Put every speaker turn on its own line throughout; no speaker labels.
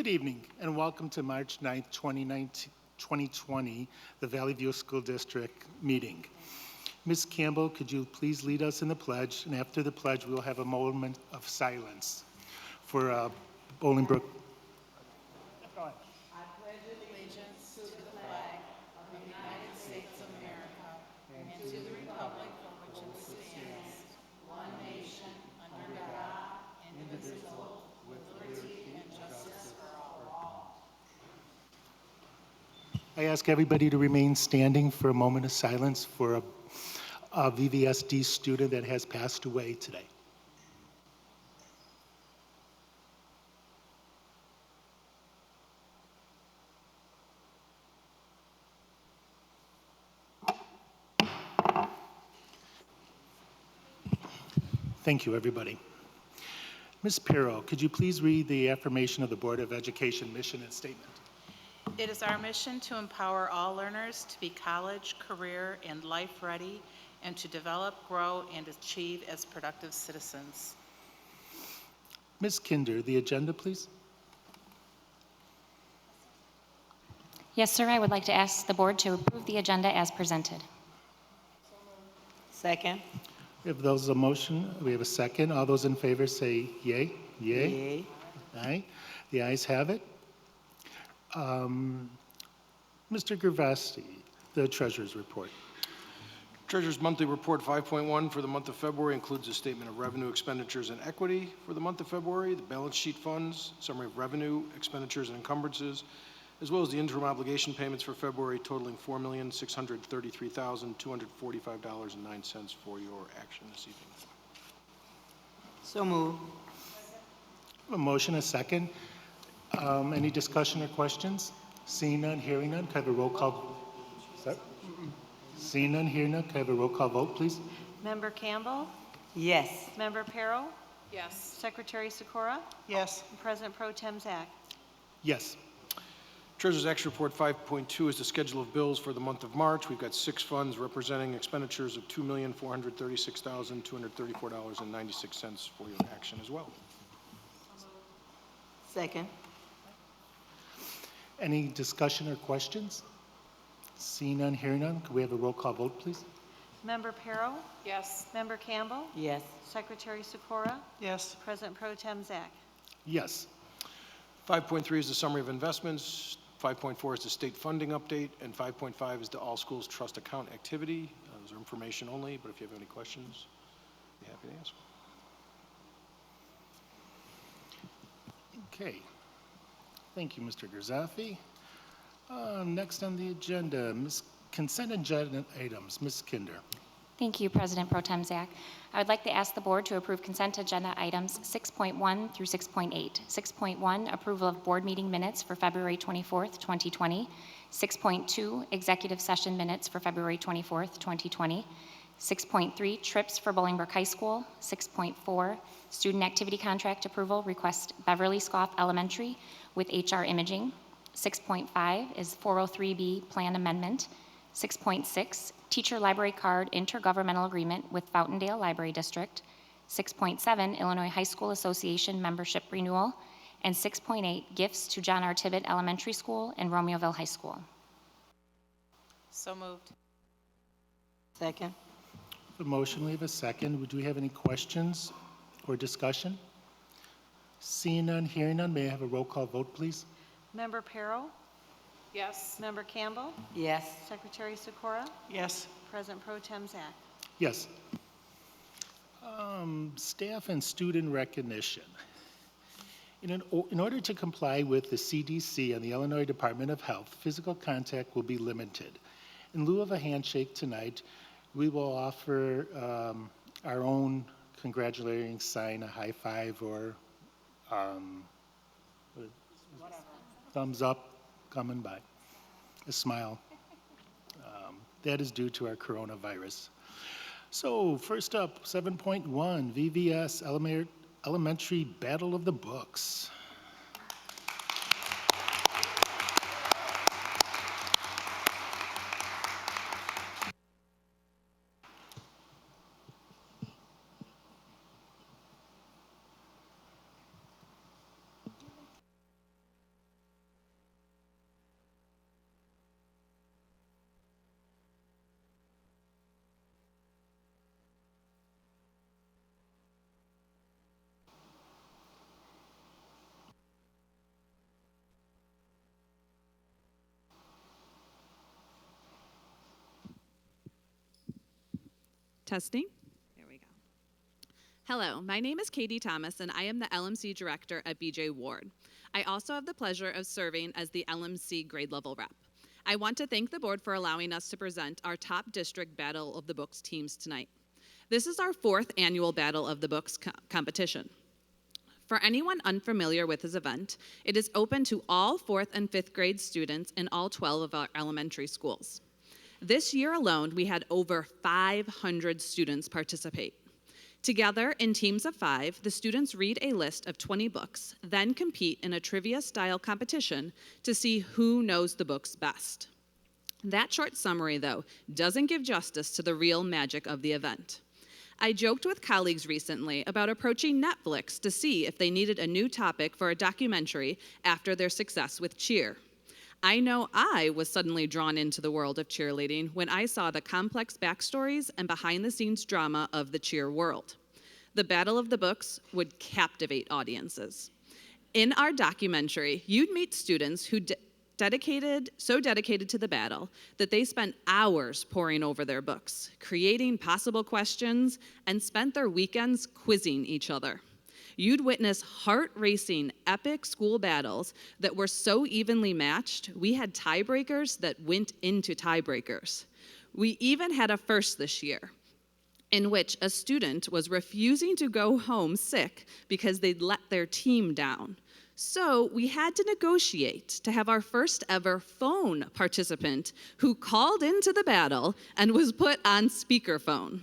Good evening and welcome to March 9th, 2020, the Valley View School District meeting. Ms. Campbell, could you please lead us in the pledge? And after the pledge, we will have a moment of silence for Bolingbrook. I ask everybody to remain standing for a moment of silence for a VVSD student that has passed away today. Thank you, everybody. Ms. Pirro, could you please read the affirmation of the Board of Education mission and statement?
It is our mission to empower all learners to be college, career, and life ready, and to develop, grow, and achieve as productive citizens.
Ms. Kinder, the agenda, please.
Yes, sir. I would like to ask the board to approve the agenda as presented.
Second.
If those a motion, we have a second. All those in favor say yay. Yay.
Yay.
Aye. The ayes have it. Mr. Gervasti, the Treasurer's report.
Treasurer's monthly report 5.1 for the month of February includes a statement of revenue, expenditures, and equity for the month of February, the balance sheet funds, summary of revenue, expenditures, and encumbrances, as well as the interim obligation payments for February totaling $4,633,245.09 for your action this evening.
So moved.
A motion, a second. Any discussion or questions? Seeing none, hearing none, can I have a roll call? Sorry? Seeing none, hearing none, can I have a roll call vote, please?
Member Campbell?
Yes.
Member Perro?
Yes.
Secretary Sikora?
Yes.
And President Pro Tem Zach?
Yes.
Treasurer's action report 5.2 is the schedule of bills for the month of March. We've got 6 funds representing expenditures of $2,436,234.96 for your action as well.
Second.
Any discussion or questions? Seeing none, hearing none, could we have a roll call vote, please?
Member Perro?
Yes.
Member Campbell?
Yes.
Secretary Sikora?
Yes.
President Pro Tem Zach?
Yes.
5.3 is the summary of investments. 5.4 is the state funding update, and 5.5 is the all schools trust account activity. Those are information only, but if you have any questions, I'd be happy to answer.
Okay. Thank you, Mr. Gerzafi. Next on the agenda, consent agenda items. Ms. Kinder.
Thank you, President Pro Tem Zach. I would like to ask the board to approve consent agenda items 6.1 through 6.8. 6.1, approval of board meeting minutes for February 24th, 2020. 6.2, executive session minutes for February 24th, 2020. 6.3, trips for Bolingbrook High School. 6.4, student activity contract approval, request Beverly Scoff Elementary with HR imaging. 6.5 is 403B plan amendment. 6.6, teacher library card intergovernmental agreement with Fountaindale Library District. 6.7, Illinois High School Association membership renewal. And 6.8, gifts to John R. Tibbet Elementary School and Romeoville High School.
So moved.
Second.
The motion, we have a second. Do we have any questions or discussion? Seeing none, hearing none, may I have a roll call vote, please?
Member Perro?
Yes.
Member Campbell?
Yes.
Secretary Sikora?
Yes.
President Pro Tem Zach?
Yes. Staff and student recognition. In order to comply with the CDC and the Illinois Department of Health, physical contact will be limited. In lieu of a handshake tonight, we will offer our own congratulating sign, a high five, or thumbs up coming by, a smile. That is due to our coronavirus. So first up, 7.1, VVS Elementary Battle of the Books.
Testing. There we go. Hello, my name is Katie Thomas, and I am the LMC Director at BJ Ward. I also have the pleasure of serving as the LMC grade level rep. I want to thank the board for allowing us to present our top district Battle of the Books teams tonight. This is our 4th annual Battle of the Books competition. For anyone unfamiliar with this event, it is open to all 4th and 5th grade students in all 12 of our elementary schools. This year alone, we had over 500 students participate. Together, in teams of 5, the students read a list of 20 books, then compete in a trivia-style competition to see who knows the books best. That short summary, though, doesn't give justice to the real magic of the event. I joked with colleagues recently about approaching Netflix to see if they needed a new topic for a documentary after their success with cheer. I know I was suddenly drawn into the world of cheerleading when I saw the complex backstories and behind-the-scenes drama of the cheer world. The Battle of the Books would captivate audiences. In our documentary, you'd meet students who dedicated to the battle that they spent hours poring over their books, creating possible questions, and spent their weekends quizzing each other. You'd witness heart-racing, epic school battles that were so evenly matched, we had tiebreakers that went into tiebreakers. We even had a first this year, in which a student was refusing to go home sick because they'd let their team down. So we had to negotiate to have our first ever phone participant who called into the battle and was put on speakerphone.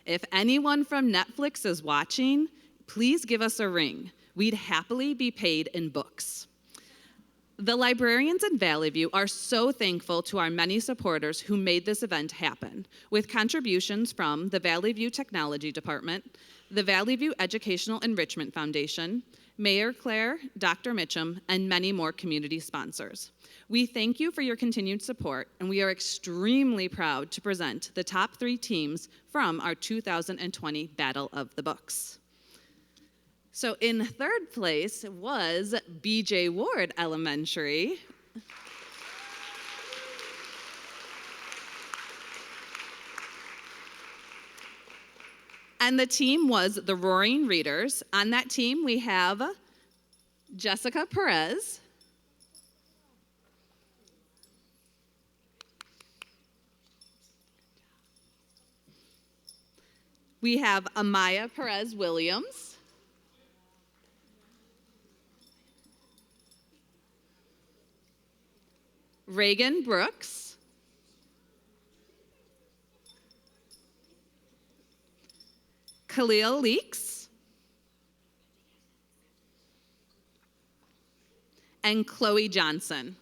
If anyone from Netflix is watching, please give us a ring. We'd happily be paid in books. The librarians in Valley View are so thankful to our many supporters who made this event happen, with contributions from the Valley View Technology Department, the Valley View Educational Enrichment Foundation, Mayor Claire, Dr. Mitchum, and many more community sponsors. We thank you for your continued support, and we are extremely proud to present the top 3 teams from our 2020 Battle of the Books. So in 3rd place was BJ Ward Elementary. And the team was the Roaring Readers. On that team, we have Jessica Perez, we have Amaya Perez Williams, Reagan Brooks, Khalil Leaks, and Chloe Johnson.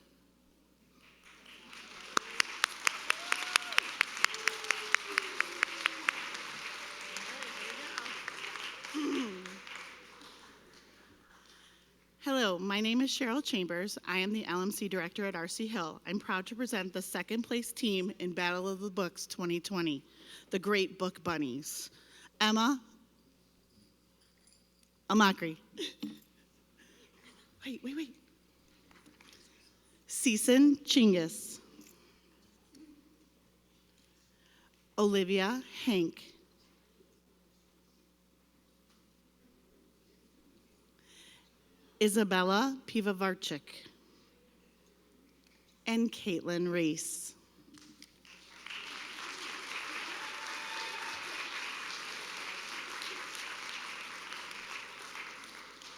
Hello, my name is Cheryl Chambers. I am the LMC Director at RC Hill. I'm proud to present the 2nd place team in Battle of the Books 2020, the Great Book Bunnies. Emma Amakri. Wait. Season Chinggis. Olivia Hank. Isabella Pivovarchik, and Caitlin Reese.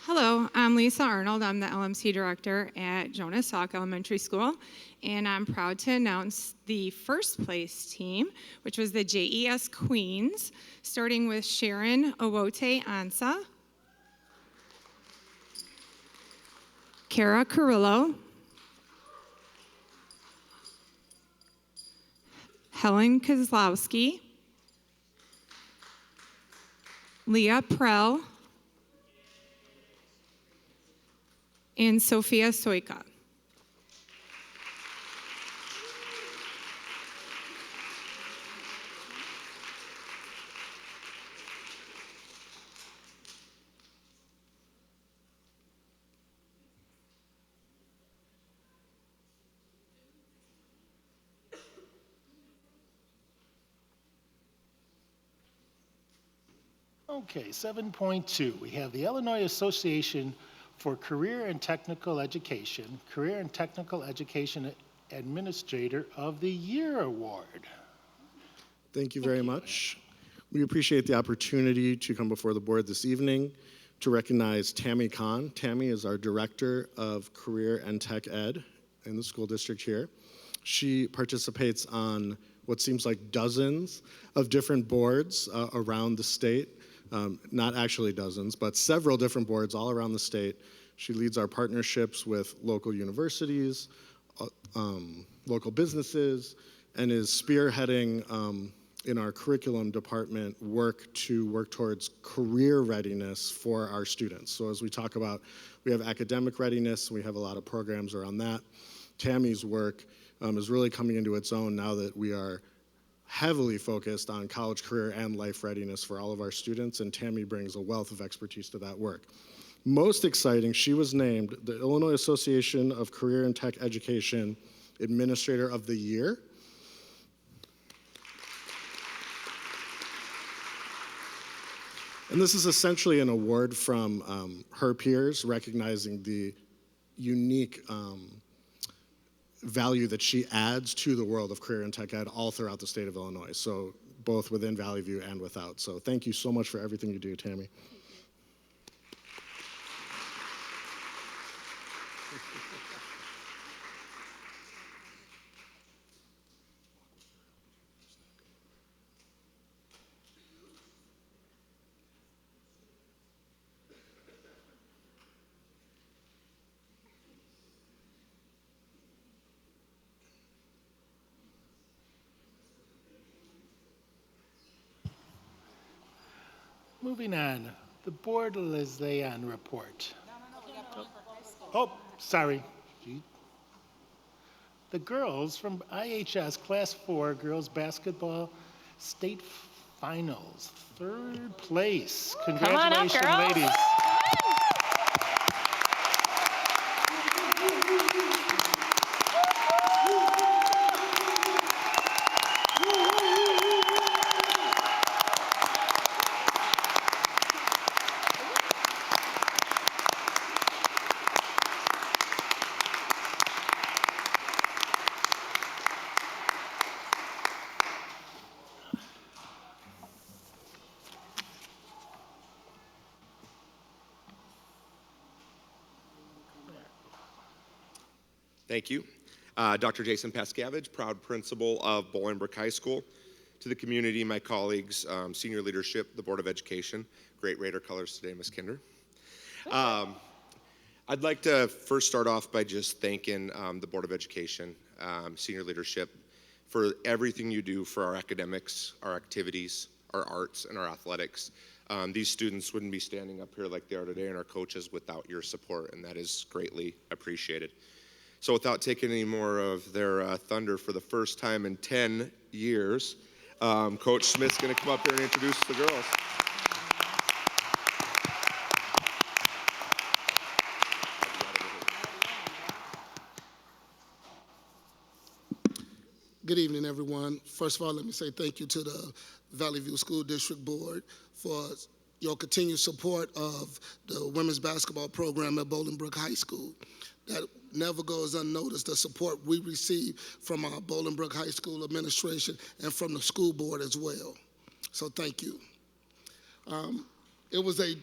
Hello, I'm Lisa Arnold. I'm the LMC Director at Jonas Salk Elementary School, and I'm proud to announce the 1st place team, which was the JES Queens, starting with Sharon Owote Ansa, Kara Carrillo, Helen Kozlowski, Leah Prell, and Sophia Soika.
Okay, 7.2, we have the Illinois Association for Career and Technical Education, Career and Technical Education Administrator of the Year Award.
Thank you very much. We appreciate the opportunity to come before the board this evening to recognize Tammy Kahn. Tammy is our Director of Career and Tech Ed in the school district here. She participates on what seems like dozens of different boards around the state. Not actually dozens, but several different boards all around the state. She leads our partnerships with local universities, local businesses, and is spearheading in our curriculum department work towards career readiness for our students. So as we talk about, we have academic readiness, we have a lot of programs around that. Tammy's work is really coming into its own now that we are heavily focused on college, career, and life readiness for all of our students, and Tammy brings a wealth of expertise to that work. Most exciting, she was named the Illinois Association of Career and Tech Education Administrator of the Year. And this is essentially an award from her peers recognizing the unique value that she adds to the world of career and tech ed all throughout the state of Illinois, so both within Valley View and without. So thank you so much for everything you do, Tammy.
Moving on, the board liaison report. Oh, sorry. The girls from IHS Class 4 Girls Basketball State Finals, 3rd place. Congratulations,
Come on up, girls.
ladies.
Thank you. Dr. Jason Pascavage, proud principal of Bolingbrook High School. To the community, my colleagues, senior leadership, the Board of Education. Great Raider colors today, Ms. Kinder. I'd like to first start off by just thanking the Board of Education, senior leadership, for everything you do for our academics, our activities, our arts, and our athletics. These students wouldn't be standing up here like they are today, and our coaches, without your support, and that is greatly appreciated. So without taking any more of their thunder, for the first time in 10 years, Coach Smith's going to come up here and introduce the girls.
Good evening, everyone. First of all, let me say thank you to the Valley View School District Board for your continued support of the women's basketball program at Bolingbrook High School. That never goes unnoticed, the support we receive from our Bolingbrook High School administration and from the school board as well. So thank you. It was a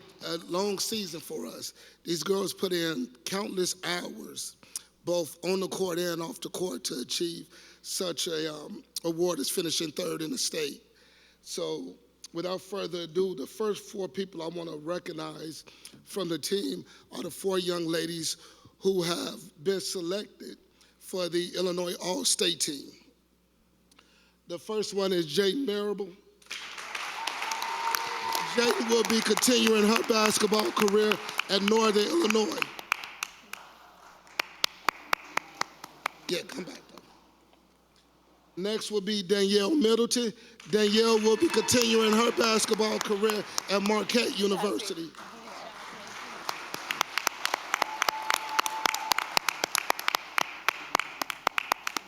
long season for us. These girls put in countless hours, both on the court and off the court, to achieve such a award as finishing 3rd in the state. So without further ado, the first 4 people I want to recognize from the team are the 4 young ladies who have been selected for the Illinois All-State team. The first one is Jayden Marable. Jayden will be continuing her basketball career at Northern Illinois. Yeah, come back though. Next will be Danielle Middleton. Danielle will be continuing her basketball career at Marquette University.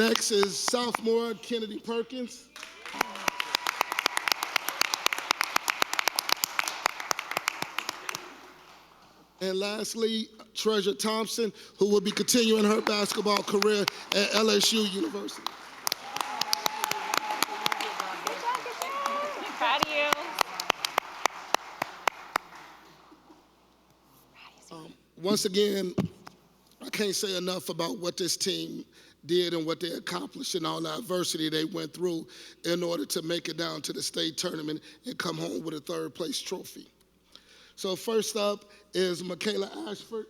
Next is sophomore Kennedy Perkins. And lastly, Treasure Thompson, who will be continuing her basketball career at LSU University.
Proud of you.
Once again, I can't say enough about what this team did and what they accomplished and all the adversity they went through in order to make it down to the state tournament and come home with a third place trophy. So first up is Michaela Ashford.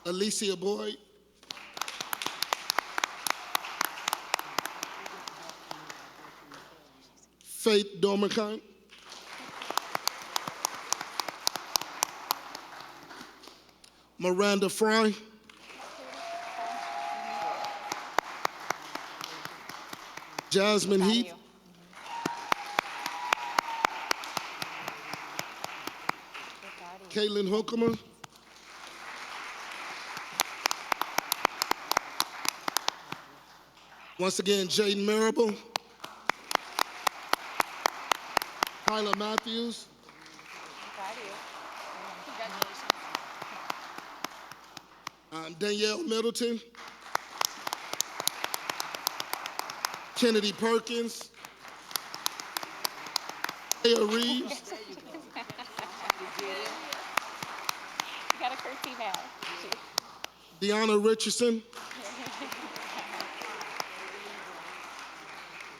Alicia Boyd. Faith Dormicant. Miranda Fry. Jasmine Heath. Caitlin Hookemer. Once again, Jaden Marable. Kyla Matthews. Danielle Middleton. Kennedy Perkins. Leah Reeves.
You got a curtsy now.
Deanna Richardson.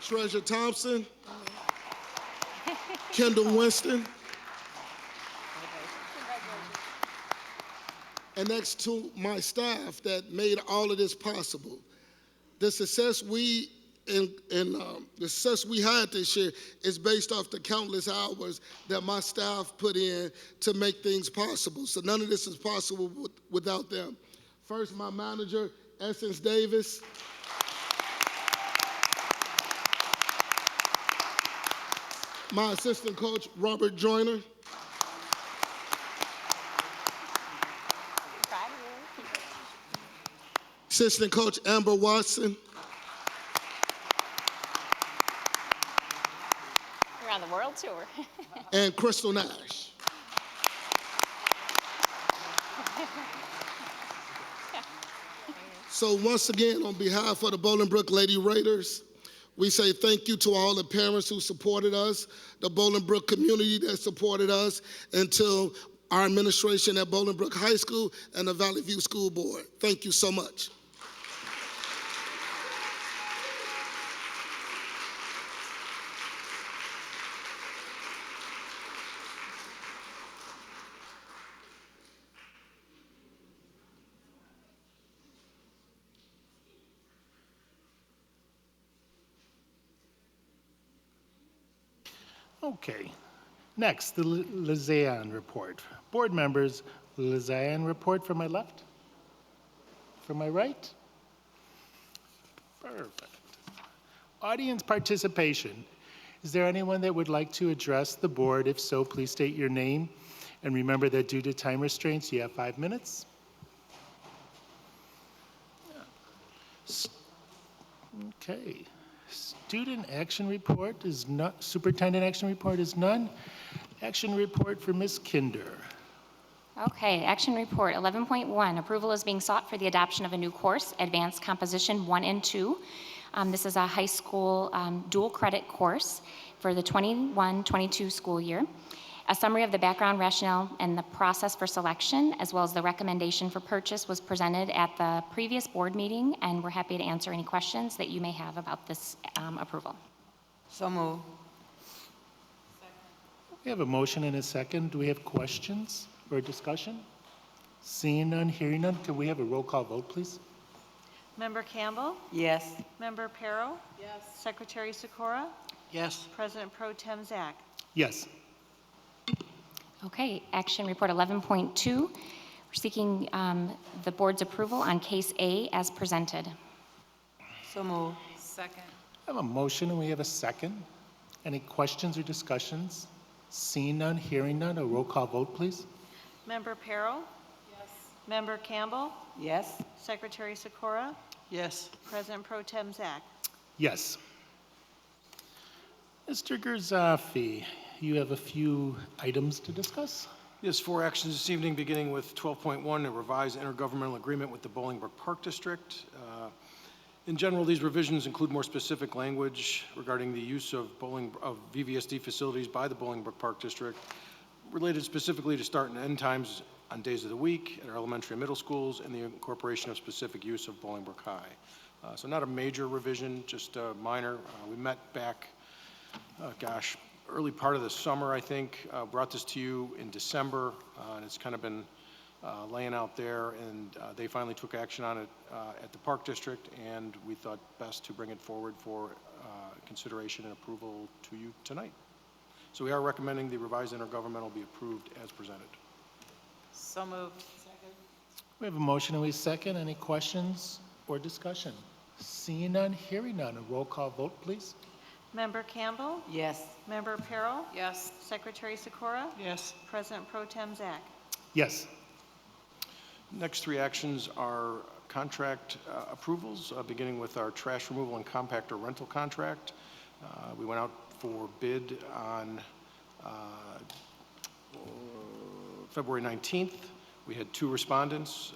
Treasure Thompson. Kendall Winston. And next to my staff that made all of this possible. The success we had this year is based off the countless hours that my staff put in to make things possible. So none of this is possible without them. First, my manager, Essence Davis. My assistant coach, Robert Joyner. Assistant coach, Amber Watson.
You're on the world tour.
And Crystal Nash. So once again, on behalf of the Bolingbrook Lady Raiders, we say thank you to all the parents who supported us, the Bolingbrook community that supported us, and to our administration at Bolingbrook High School and the Valley View School Board. Thank you so much.
Okay. Next, the Liaison report. Board members, Liaison report from my left? From my right? Perfect. Audience participation. Is there anyone that would like to address the board? If so, please state your name. And remember that due to time restraints, you have 5 minutes. Okay. Student action report is not, superintendent action report is none. Action report for Ms. Kinder.
Okay, action report 11.1. Approval is being sought for the adoption of a new course, Advanced Composition 1 and 2. This is a high school dual credit course for the 21-22 school year. A summary of the background rationale and the process for selection, as well as the recommendation for purchase, was presented at the previous board meeting, and we're happy to answer any questions that you may have about this approval.
So moved.
We have a motion and a second. Do we have questions or discussion? Seeing none, hearing none, can we have a roll call vote, please?
Member Campbell?
Yes.
Member Perro? Yes. Secretary Sikora?
Yes.
President Pro Tem Zach?
Yes.
Okay, action report 11.2. We're seeking the board's approval on case A as presented.
So moved.
Second.
I have a motion and we have a second. Any questions or discussions? Seeing none, hearing none, a roll call vote, please.
Member Perro? Yes. Member Campbell?
Yes.
Secretary Sikora?
Yes.
President Pro Tem Zach?
Yes. Mr. Gurzafi, you have a few items to discuss.
Yes, 4 actions this evening, beginning with 12.1, a revised intergovernmental agreement with the Bolingbrook Park District. In general, these revisions include more specific language regarding the use of VVSD facilities by the Bolingbrook Park District, related specifically to start and end times on days of the week at our elementary and middle schools, and the incorporation of specific use of Bolingbrook High. So not a major revision, just minor. We met back, early part of the summer, I think. Brought this to you in December, and it's kind of been laying out there, and they finally took action on it at the Park District, and we thought best to bring it forward for consideration and approval to you tonight. So we are recommending the revised intergovernmental be approved as presented.
So moved.
We have a motion and we second. Any questions or discussion? Seeing none, hearing none. A roll call vote, please.
Member Campbell?
Yes.
Member Perro?
Yes.
Secretary Sikora?
Yes.
President Pro Tem Zach?
Yes.
Next 3 actions are contract approvals, beginning with our trash removal and compactor rental contract. We went out for bid on February 19th. We had 2 respondents.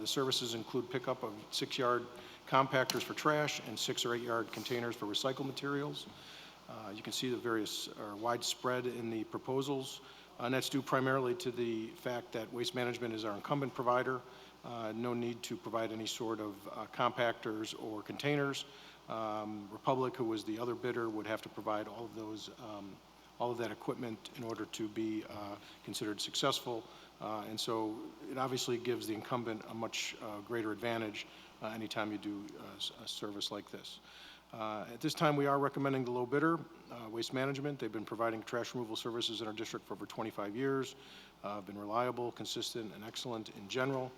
The services include pickup of 6-yard compactors for trash and 6 or 8-yard containers for recycled materials. You can see the various widespread in the proposals, and that's due primarily to the fact that Waste Management is our incumbent provider. No need to provide any sort of compactors or containers. Republic, who was the other bidder, would have to provide all of those, all of that equipment in order to be considered successful. And so it obviously gives the incumbent a much greater advantage anytime you do a service like this. At this time, we are recommending the low bidder, Waste Management. They've been providing trash removal services in our district for over 25 years, been reliable, consistent, and excellent in general.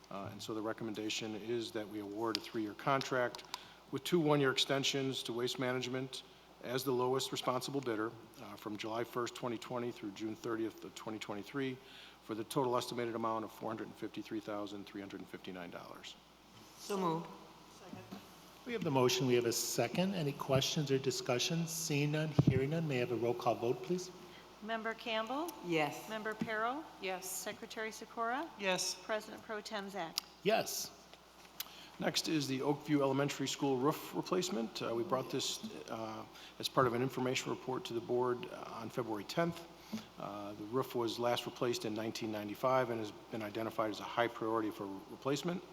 And so the recommendation is that we award a 3-year contract with 2 one-year extensions to Waste Management as the lowest responsible bidder from July 1st, 2020 through June 30th of 2023 for the total estimated amount of $453,359.
So moved.
We have the motion. We have a second. Any questions or discussion? Seeing none, hearing none. May I have a roll call vote, please?
Member Campbell?
Yes.
Member Perro?
Yes.
Secretary Sikora?
Yes.
President Pro Tem Zach?
Yes.
Next is the Oakview Elementary School roof replacement. We brought this as part of an information report to the board on February 10th. The roof was last replaced in 1995 and has been identified as a high priority for replacement.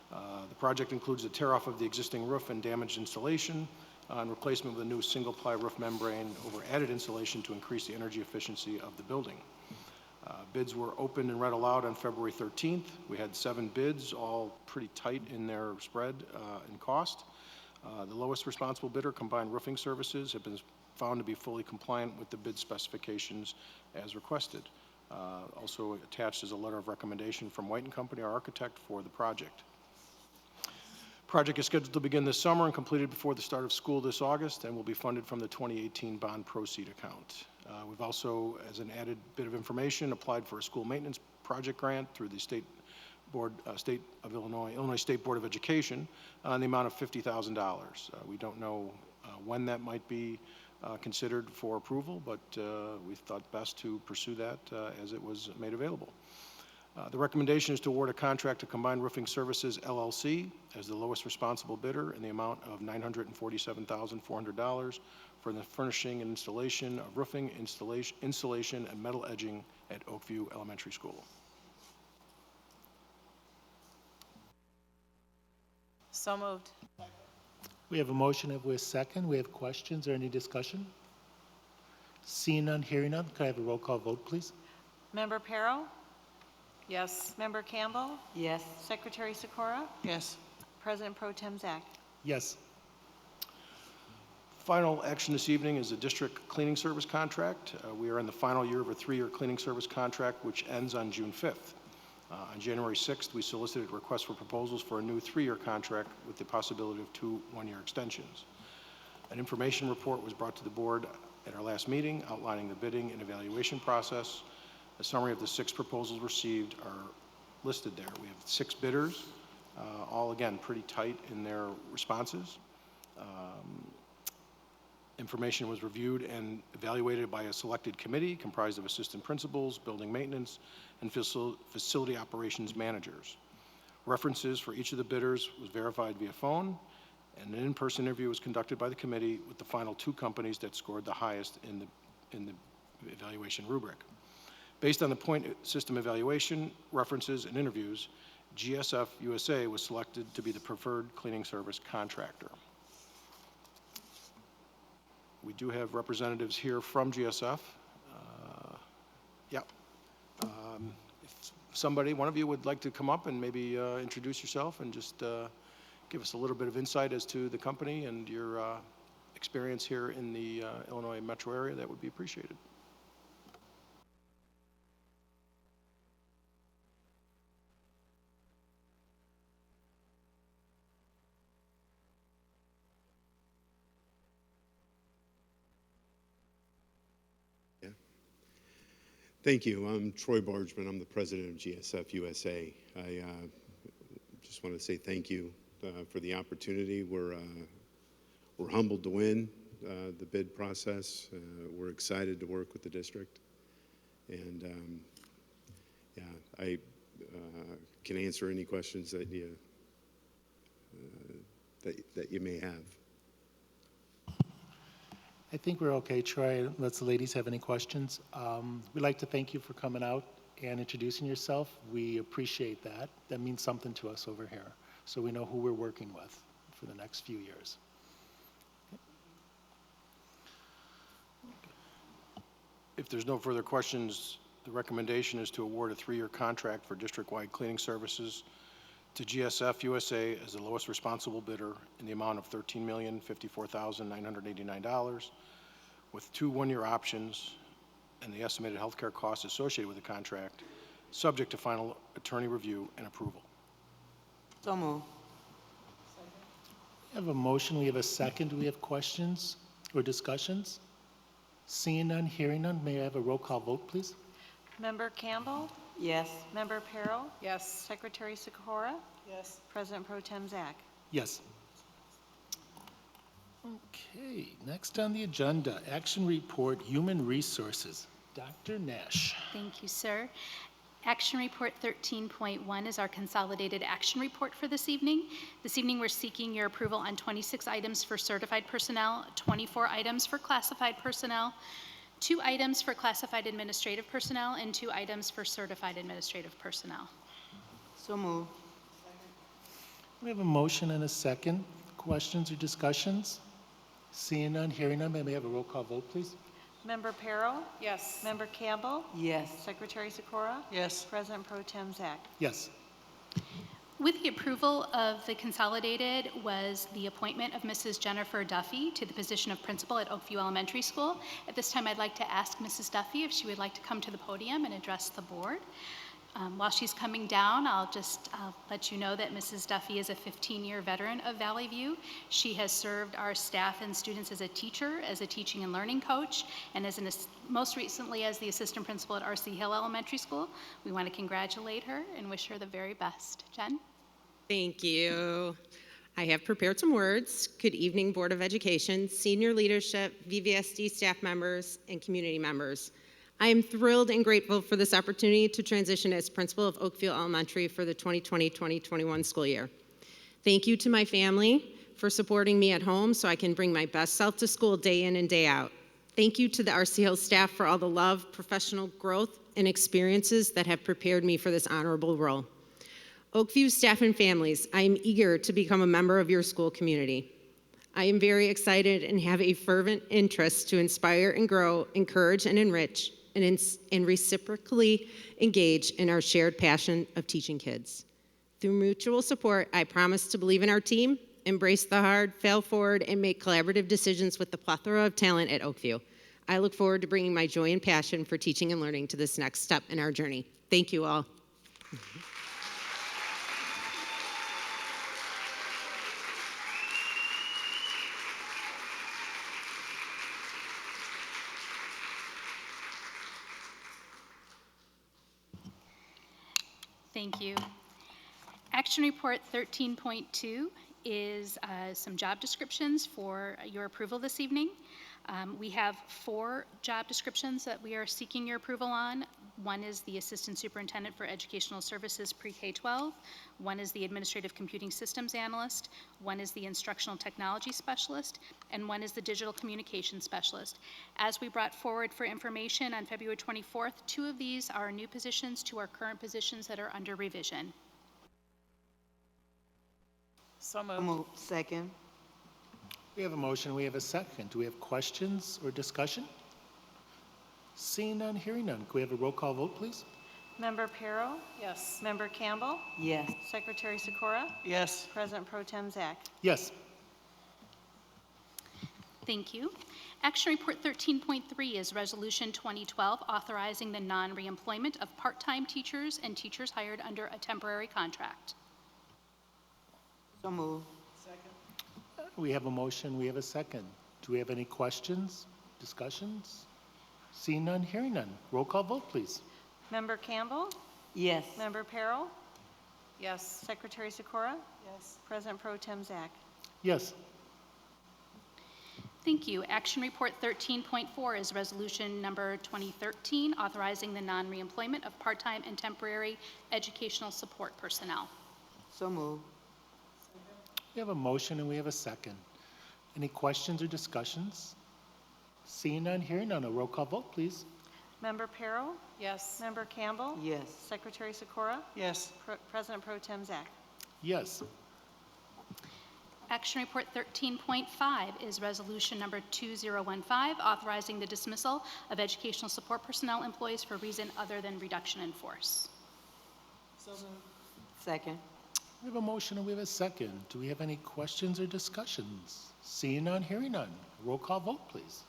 The project includes a tear-off of the existing roof and damaged insulation and replacement with a new single-ply roof membrane over added insulation to increase the energy efficiency of the building. Bids were opened and read aloud on February 13th. We had 7 bids, all pretty tight in their spread and cost. The lowest responsible bidder, Combined Roofing Services, have been found to be fully compliant with the bid specifications as requested. Also attached is a letter of recommendation from White & Company, our architect, for the project. Project is scheduled to begin this summer and completed before the start of school this August, and will be funded from the 2018 bond proceed account. We've also, as an added bit of information, applied for a school maintenance project grant through the State of Illinois State Board of Education in the amount of $50,000. We don't know when that might be considered for approval, but we thought best to pursue that as it was made available. The recommendation is to award a contract to Combined Roofing Services, LLC, as the lowest responsible bidder in the amount of $947,400 for the furnishing and installation of roofing, insulation, and metal edging at Oakview Elementary School.
So moved.
We have a motion. Have we a second? We have questions or any discussion? Seeing none, hearing none. Could I have a roll call vote, please?
Member Perro?
Yes.
Member Campbell?
Yes.
Secretary Sikora?
Yes.
President Pro Tem Zach?
Yes.
Final action this evening is a district cleaning service contract. We are in the final year of a 3-year cleaning service contract, which ends on June 5th. On January 6th, we solicited requests for proposals for a new 3-year contract with the possibility of 2 one-year extensions. An information report was brought to the board at our last meeting outlining the bidding and evaluation process. A summary of the 6 proposals received are listed there. We have 6 bidders, all again pretty tight in their responses. Information was reviewed and evaluated by a selected committee comprised of assistant principals, building maintenance, and facility operations managers. References for each of the bidders was verified via phone, and an in-person interview was conducted by the committee with the final 2 companies that scored the highest in the evaluation rubric. Based on the point system evaluation, references, and interviews, GSF USA was selected to be the preferred cleaning service contractor. We do have representatives here from GSF. If somebody, one of you would like to come up and maybe introduce yourself and just give us a little bit of insight as to the company and your experience here in the Illinois metro area, that would be appreciated.
Thank you. I'm Troy Bargeman. I'm the president of GSF USA. I just want to say thank you for the opportunity. We're humbled to win the bid process. We're excited to work with the district. And I can answer any questions that you may have.
I think we're okay, Troy, unless the ladies have any questions. We'd like to thank you for coming out and introducing yourself. We appreciate that. That means something to us over here, so we know who we're working with for the next few years.
If there's no further questions, the recommendation is to award a 3-year contract for district-wide cleaning services to GSF USA as the lowest responsible bidder in the amount of $13,054,989, with 2 one-year options and the estimated healthcare costs associated with the contract, subject to final attorney review and approval.
So move.
We have a motion, we have a second. Do we have questions or discussions? Seeing none, hearing none, may I have a roll call vote, please?
Member Campbell?
Yes.
Member Peril?
Yes.
Secretary Sikora?
Yes.
President Pro Tem Zach?
Yes. Okay, next on the agenda, action report, human resources. Dr. Nash.
Thank you, sir. Action Report 13.1 is our consolidated action report for this evening. This evening, we're seeking your approval on 26 items for certified personnel, 24 items for classified personnel, 2 items for classified administrative personnel, and 2 items for certified administrative personnel.
So move.
We have a motion and a second. Questions or discussions? Seeing none, hearing none, may we have a roll call vote, please?
Member Peril?
Yes.
Member Campbell?
Yes.
Secretary Sikora?
Yes.
President Pro Tem Zach?
Yes.
With the approval of the consolidated was the appointment of Mrs. Jennifer Duffy to the position of principal at Oakview Elementary School. At this time, I'd like to ask Mrs. Duffy if she would like to come to the podium and address the board. While she's coming down, I'll let you know that Mrs. Duffy is a 15-year veteran of Valley View. She has served our staff and students as a teacher, as a teaching and learning coach, and most recently as the assistant principal at R.C. Hill Elementary School. We want to congratulate her and wish her the very best. Jen?
Thank you. I have prepared some words. Good evening, Board of Education, senior leadership, VVSD staff members, and community members. I am thrilled and grateful for this opportunity to transition as principal of Oakview Elementary for the 2020-2021 school year. Thank you to my family for supporting me at home so I can bring my best self to school day in and day out. Thank you to the R.C. Hill staff for all the love, professional growth, and experiences that have prepared me for this honorable role. Oakview staff and families, I am eager to become a member of your school community. I am very excited and have a fervent interest to inspire and grow, encourage and enrich, and reciprocally engage in our shared passion of teaching kids. Through mutual support, I promise to believe in our team, embrace the hard, fail forward, and make collaborative decisions with the plethora of talent at Oakview. I look forward to bringing my joy and passion for teaching and learning to this next step in our journey. Thank you all.
Thank you. Action Report 13.2 is some job descriptions for your approval this evening. We have 4 job descriptions that we are seeking your approval on. One is the Assistant Superintendent for Educational Services Pre-K-12. One is the Administrative Computing Systems Analyst. One is the Instructional Technology Specialist. And one is the Digital Communications Specialist. As we brought forward for information on February 24th, 2 of these are new positions to our current positions that are under revision.
So
So
moved.
moved. Second.
We have a motion, we have a second. Do we have questions or discussion? Seeing none, hearing none. Could we have a roll call vote, please?
Member Perro?
Yes.
Member Campbell?
Yes.
Secretary Sikora?
Yes.
President Pro Tem Zach?
Yes.
Thank you. Action Report 13.3 is Resolution 2012 authorizing the non-reemployment of part-time teachers and teachers hired under a temporary contract.
So moved.
We have a motion, we have a second. Do we have any questions, discussions? Seeing none, hearing none. Roll call vote, please.
Member Campbell?
Yes.
Member Perro?
Yes.
Secretary Sikora?
Yes.
President Pro Tem Zach?
Yes.
Thank you. Action Report 13.4 is Resolution Number 2013 authorizing the non-reemployment of part-time and temporary educational support personnel.
So moved.
We have a motion and we have a second. Any questions or discussions? Seeing none, hearing none. A roll call vote, please.
Member Perro?
Yes.
Member Campbell?
Yes.
Secretary Sikora?
Yes.
President Pro Tem Zach?
Yes.
Action Report 13.5 is Resolution Number 2015 authorizing the dismissal of educational support personnel employees for reason other than reduction in force.
Second.
We have a motion and we have a second. Do we have any questions or discussions? Seeing none, hearing none. Roll call vote, please.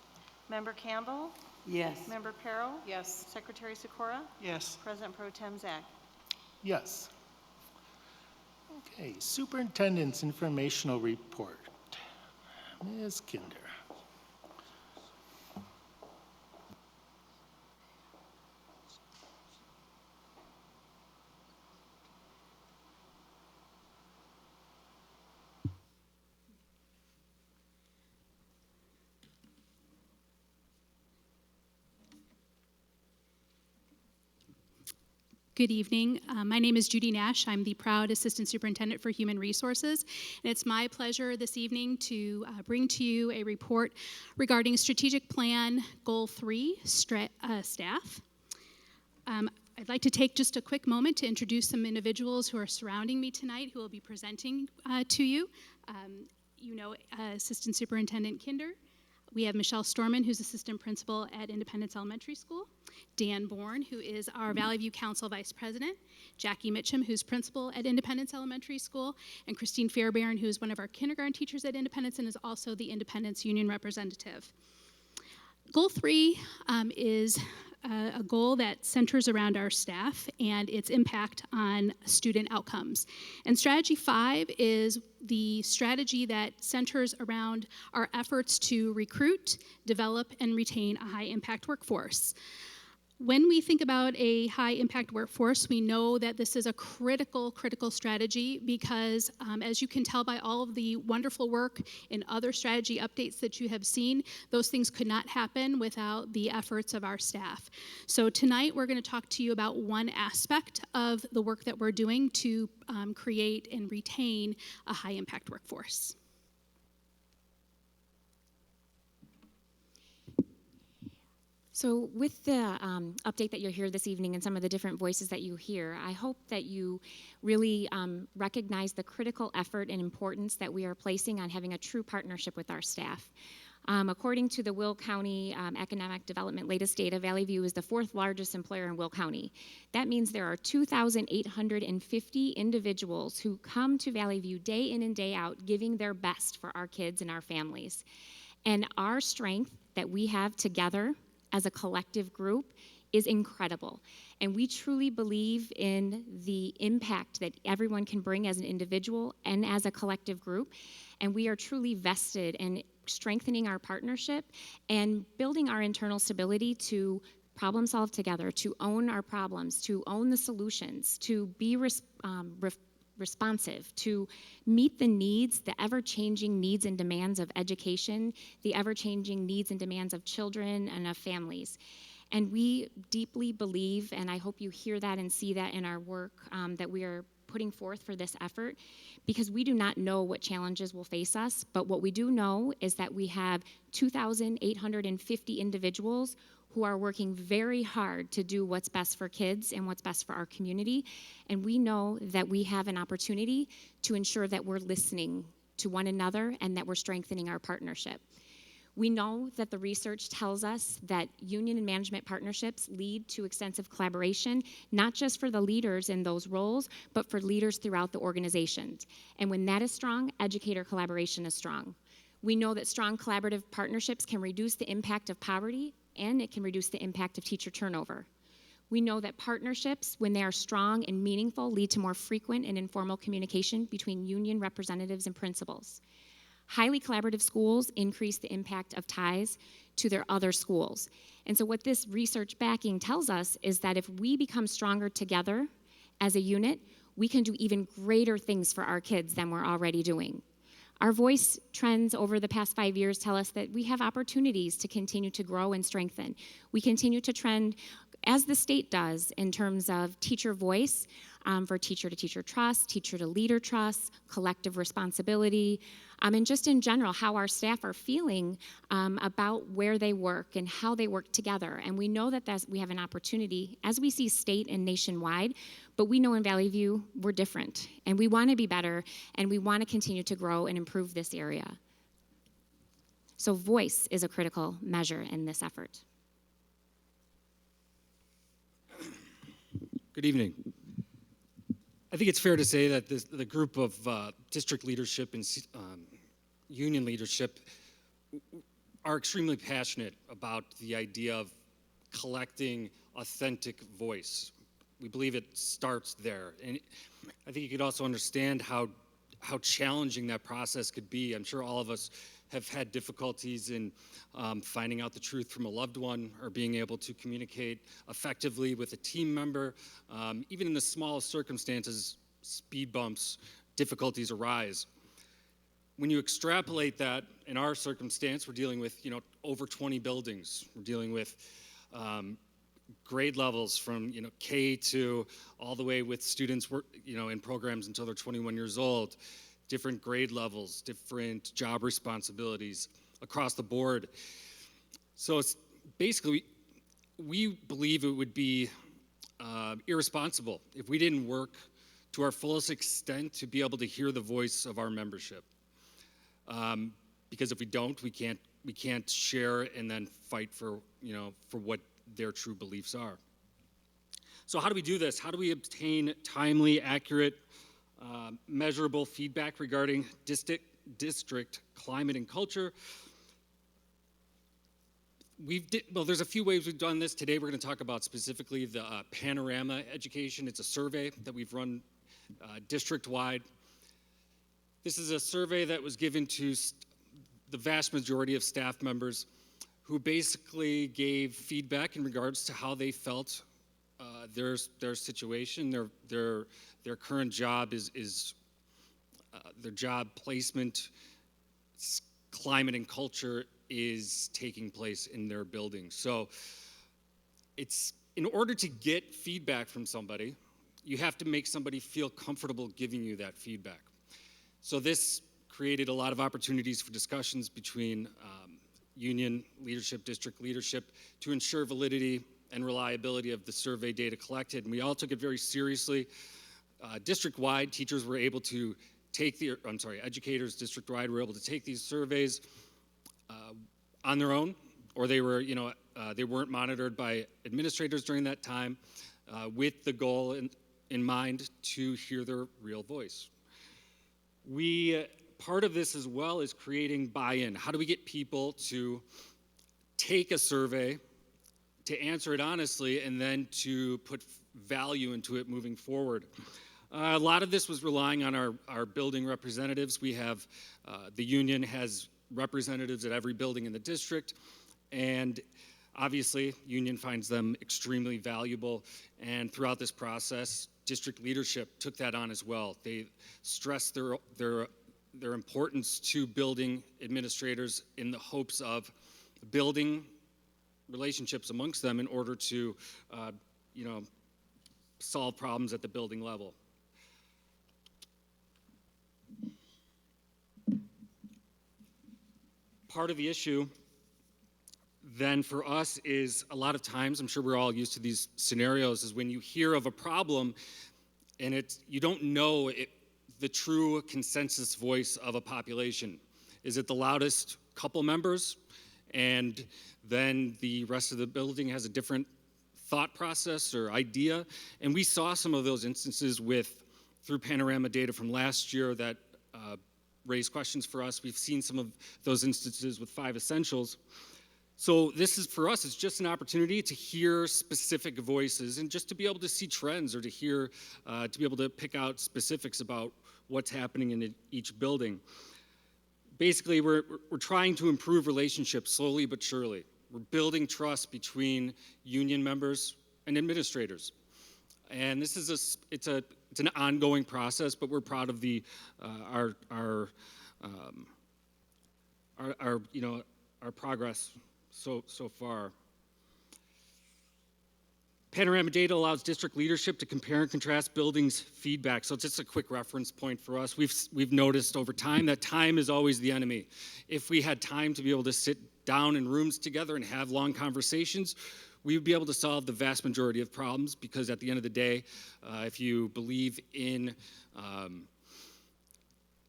Member Campbell?
Yes.
Member Perro?
Yes.
Secretary Sikora?
Yes.
President Pro Tem Zach?
Yes. Okay, Superintendent's Informational Report. Ms. Kinder.
Good evening. My name is Judy Nash. I'm the proud Assistant Superintendent for Human Resources. And it's my pleasure this evening to bring to you a report regarding Strategic Plan Goal 3, staff. I'd like to take just a quick moment to introduce some individuals who are surrounding me tonight who will be presenting to you. You know Assistant Superintendent Kinder. We have Michelle Storman, who's Assistant Principal at Independence Elementary School. Dan Bourne, who is our Valley View Council Vice President. Jackie Mitchum, who's Principal at Independence Elementary School. And Christine Fairbairn, who is one of our kindergarten teachers at Independence and is also the Independence Union representative. Goal 3 is a goal that centers around our staff and its impact on student outcomes. And Strategy 5 is the strategy that centers around our efforts to recruit, develop, and retain a high-impact workforce. When we think about a high-impact workforce, we know that this is a critical strategy because, as you can tell by all of the wonderful work in other strategy updates that you have seen, those things could not happen without the efforts of our staff. So tonight, we're going to talk to you about one aspect of the work that we're doing to create and retain a high-impact workforce.
So with the update that you'll hear this evening and some of the different voices that you hear, I hope that you really recognize the critical effort and importance that we are placing on having a true partnership with our staff. According to the Will County Economic Development latest data, Valley View is the 4th largest employer in Will County. That means there are 2,850 individuals who come to Valley View day in and day out giving their best for our kids and our families. And our strength that we have together as a collective group is incredible. And we truly believe in the impact that everyone can bring as an individual and as a collective group. And we are truly vested in strengthening our partnership and building our internal stability to problem solve together, to own our problems, to own the solutions, to be responsive to meet the needs, the ever-changing needs and demands of education, the ever-changing needs and demands of children and of families. And we deeply believe, and I hope you hear that and see that in our work that we are putting forth for this effort, because we do not know what challenges will face us, but what we do know is that we have 2,850 individuals who are working very hard to do what's best for kids and what's best for our community. And we know that we have an opportunity to ensure that we're listening to one another and that we're strengthening our partnership. We know that the research tells us that union and management partnerships lead to extensive collaboration, not just for the leaders in those roles, but for leaders throughout the organizations. And when that is strong, educator collaboration is strong. We know that strong collaborative partnerships can reduce the impact of poverty, and it can reduce the impact of teacher turnover. We know that partnerships, when they are strong and meaningful, lead to more frequent and informal communication between union representatives and principals. Highly collaborative schools increase the impact of ties to their other schools. And so what this research backing tells us is that if we become stronger together as a unit, we can do even greater things for our kids than we're already doing. Our voice trends over the past 5 years tell us that we have opportunities to continue to grow and strengthen. We continue to trend, as the state does, in terms of teacher voice, for teacher-to-teacher trust, teacher-to-leader trust, collective responsibility, and just in general, how our staff are feeling about where they work and how they work together. And we know that we have an opportunity, as we see state and nationwide, but we know in Valley View we're different, and we want to be better, and we want to continue to grow and improve this area. So voice is a critical measure in this effort.
Good evening. I think it's fair to say that the group of district leadership and union leadership are extremely passionate about the idea of collecting authentic voice. We believe it starts there. And I think you could also understand how challenging that process could be. I'm sure all of us have had difficulties in finding out the truth from a loved one or being able to communicate effectively with a team member. Even in the smallest circumstances, speed bumps, difficulties arise. When you extrapolate that, in our circumstance, we're dealing with over 20 buildings. We're dealing with grade levels from K to all the way with students in programs until they're 21 years old. Different grade levels, different job responsibilities across the board. So it's basically, we believe it would be irresponsible if we didn't work to our fullest extent to be able to hear the voice of our membership. Because if we don't, we can't share and then fight for what their true beliefs are. So how do we do this? How do we obtain timely, accurate, measurable feedback regarding district climate and culture? There's a few ways we've done this. Today we're going to talk about specifically the Panorama Education. It's a survey that we've run district-wide. This is a survey that was given to the vast majority of staff members who basically gave feedback in regards to how they felt their situation, their current job is their job placement, climate and culture is taking place in their building. So it's in order to get feedback from somebody, you have to make somebody feel comfortable giving you that feedback. So this created a lot of opportunities for discussions between union leadership, district leadership, to ensure validity and reliability of the survey data collected. And we all took it very seriously. District-wide, teachers were able to educators district-wide were able to take these surveys on their own, or they were, they weren't monitored by administrators during that time, with the goal in mind to hear their real voice. Part of this as well is creating buy-in. How do we get people to take a survey, to answer it honestly, and then to put value into it moving forward? A lot of this was relying on our building representatives. We have, the union has representatives at every building in the district, and obviously, union finds them extremely valuable, and throughout this process, district leadership took that on as well. They stressed their importance to building administrators in the hopes of building relationships amongst them in order to, solve problems at the building level. Part of the issue then for us is a lot of times, I'm sure we're all used to these scenarios, is when you hear of a problem and you don't know the true consensus voice of a population. Is it the loudest couple members and then the rest of the building has a different thought process or idea? And we saw some of those instances through panorama data from last year that raised questions for us. We've seen some of those instances with 5 Essentials. So this is, for us, it's just an opportunity to hear specific voices and just to be able to see trends or to hear, to be able to pick out specifics about what's happening in each building. Basically, we're trying to improve relationships slowly but surely. We're building trust between union members and administrators. And this is it's an ongoing process, but we're proud of our progress so far. Panorama data allows district leadership to compare and contrast buildings' feedback. So it's just a quick reference point for us. We've noticed over time that time is always the enemy. If we had time to be able to sit down in rooms together and have long conversations, we would be able to solve the vast majority of problems, because at the end of the day, if you believe in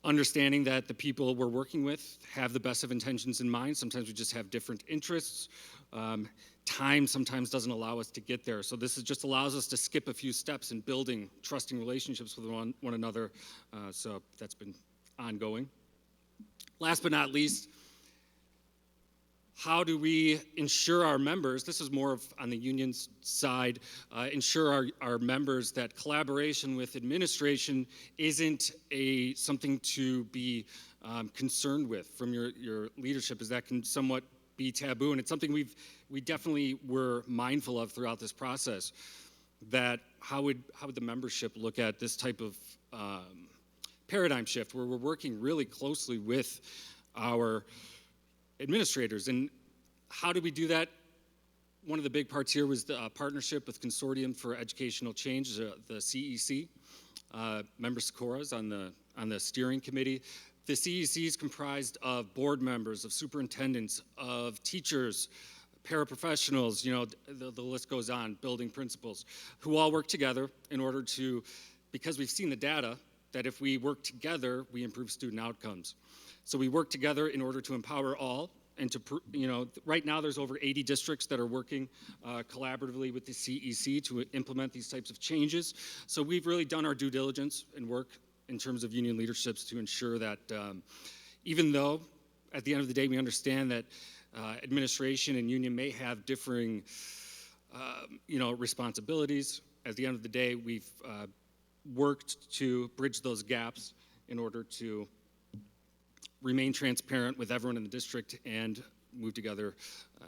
understanding that the people we're working with have the best of intentions in mind, sometimes we just have different interests. Time sometimes doesn't allow us to get there. So this just allows us to skip a few steps in building trusting relationships with one another. So that's been ongoing. Last but not least, how do we ensure our members, this is more on the union's side, ensure our members that collaboration with administration isn't something to be concerned with from your leadership, as that can somewhat be taboo, and it's something we definitely were mindful of throughout this process. That how would the membership look at this type of paradigm shift, where we're working really closely with our administrators, and how do we do that? One of the big parts here was the partnership with Consortium for Educational Change, the CEC. Member Sikora on the steering committee. The CEC is comprised of board members, of superintendents, of teachers, paraprofessionals, the list goes on, building principals, who all work together in order to, because we've seen the data, that if we work together, we improve student outcomes. So we work together in order to empower all, and to, right now there's over 80 districts that are working collaboratively with the CEC to implement these types of changes. So we've really done our due diligence and work in terms of union leaderships to ensure that even though at the end of the day we understand that administration and union may have differing responsibilities, at the end of the day we've worked to bridge those gaps in order to remain transparent with everyone in the district and move together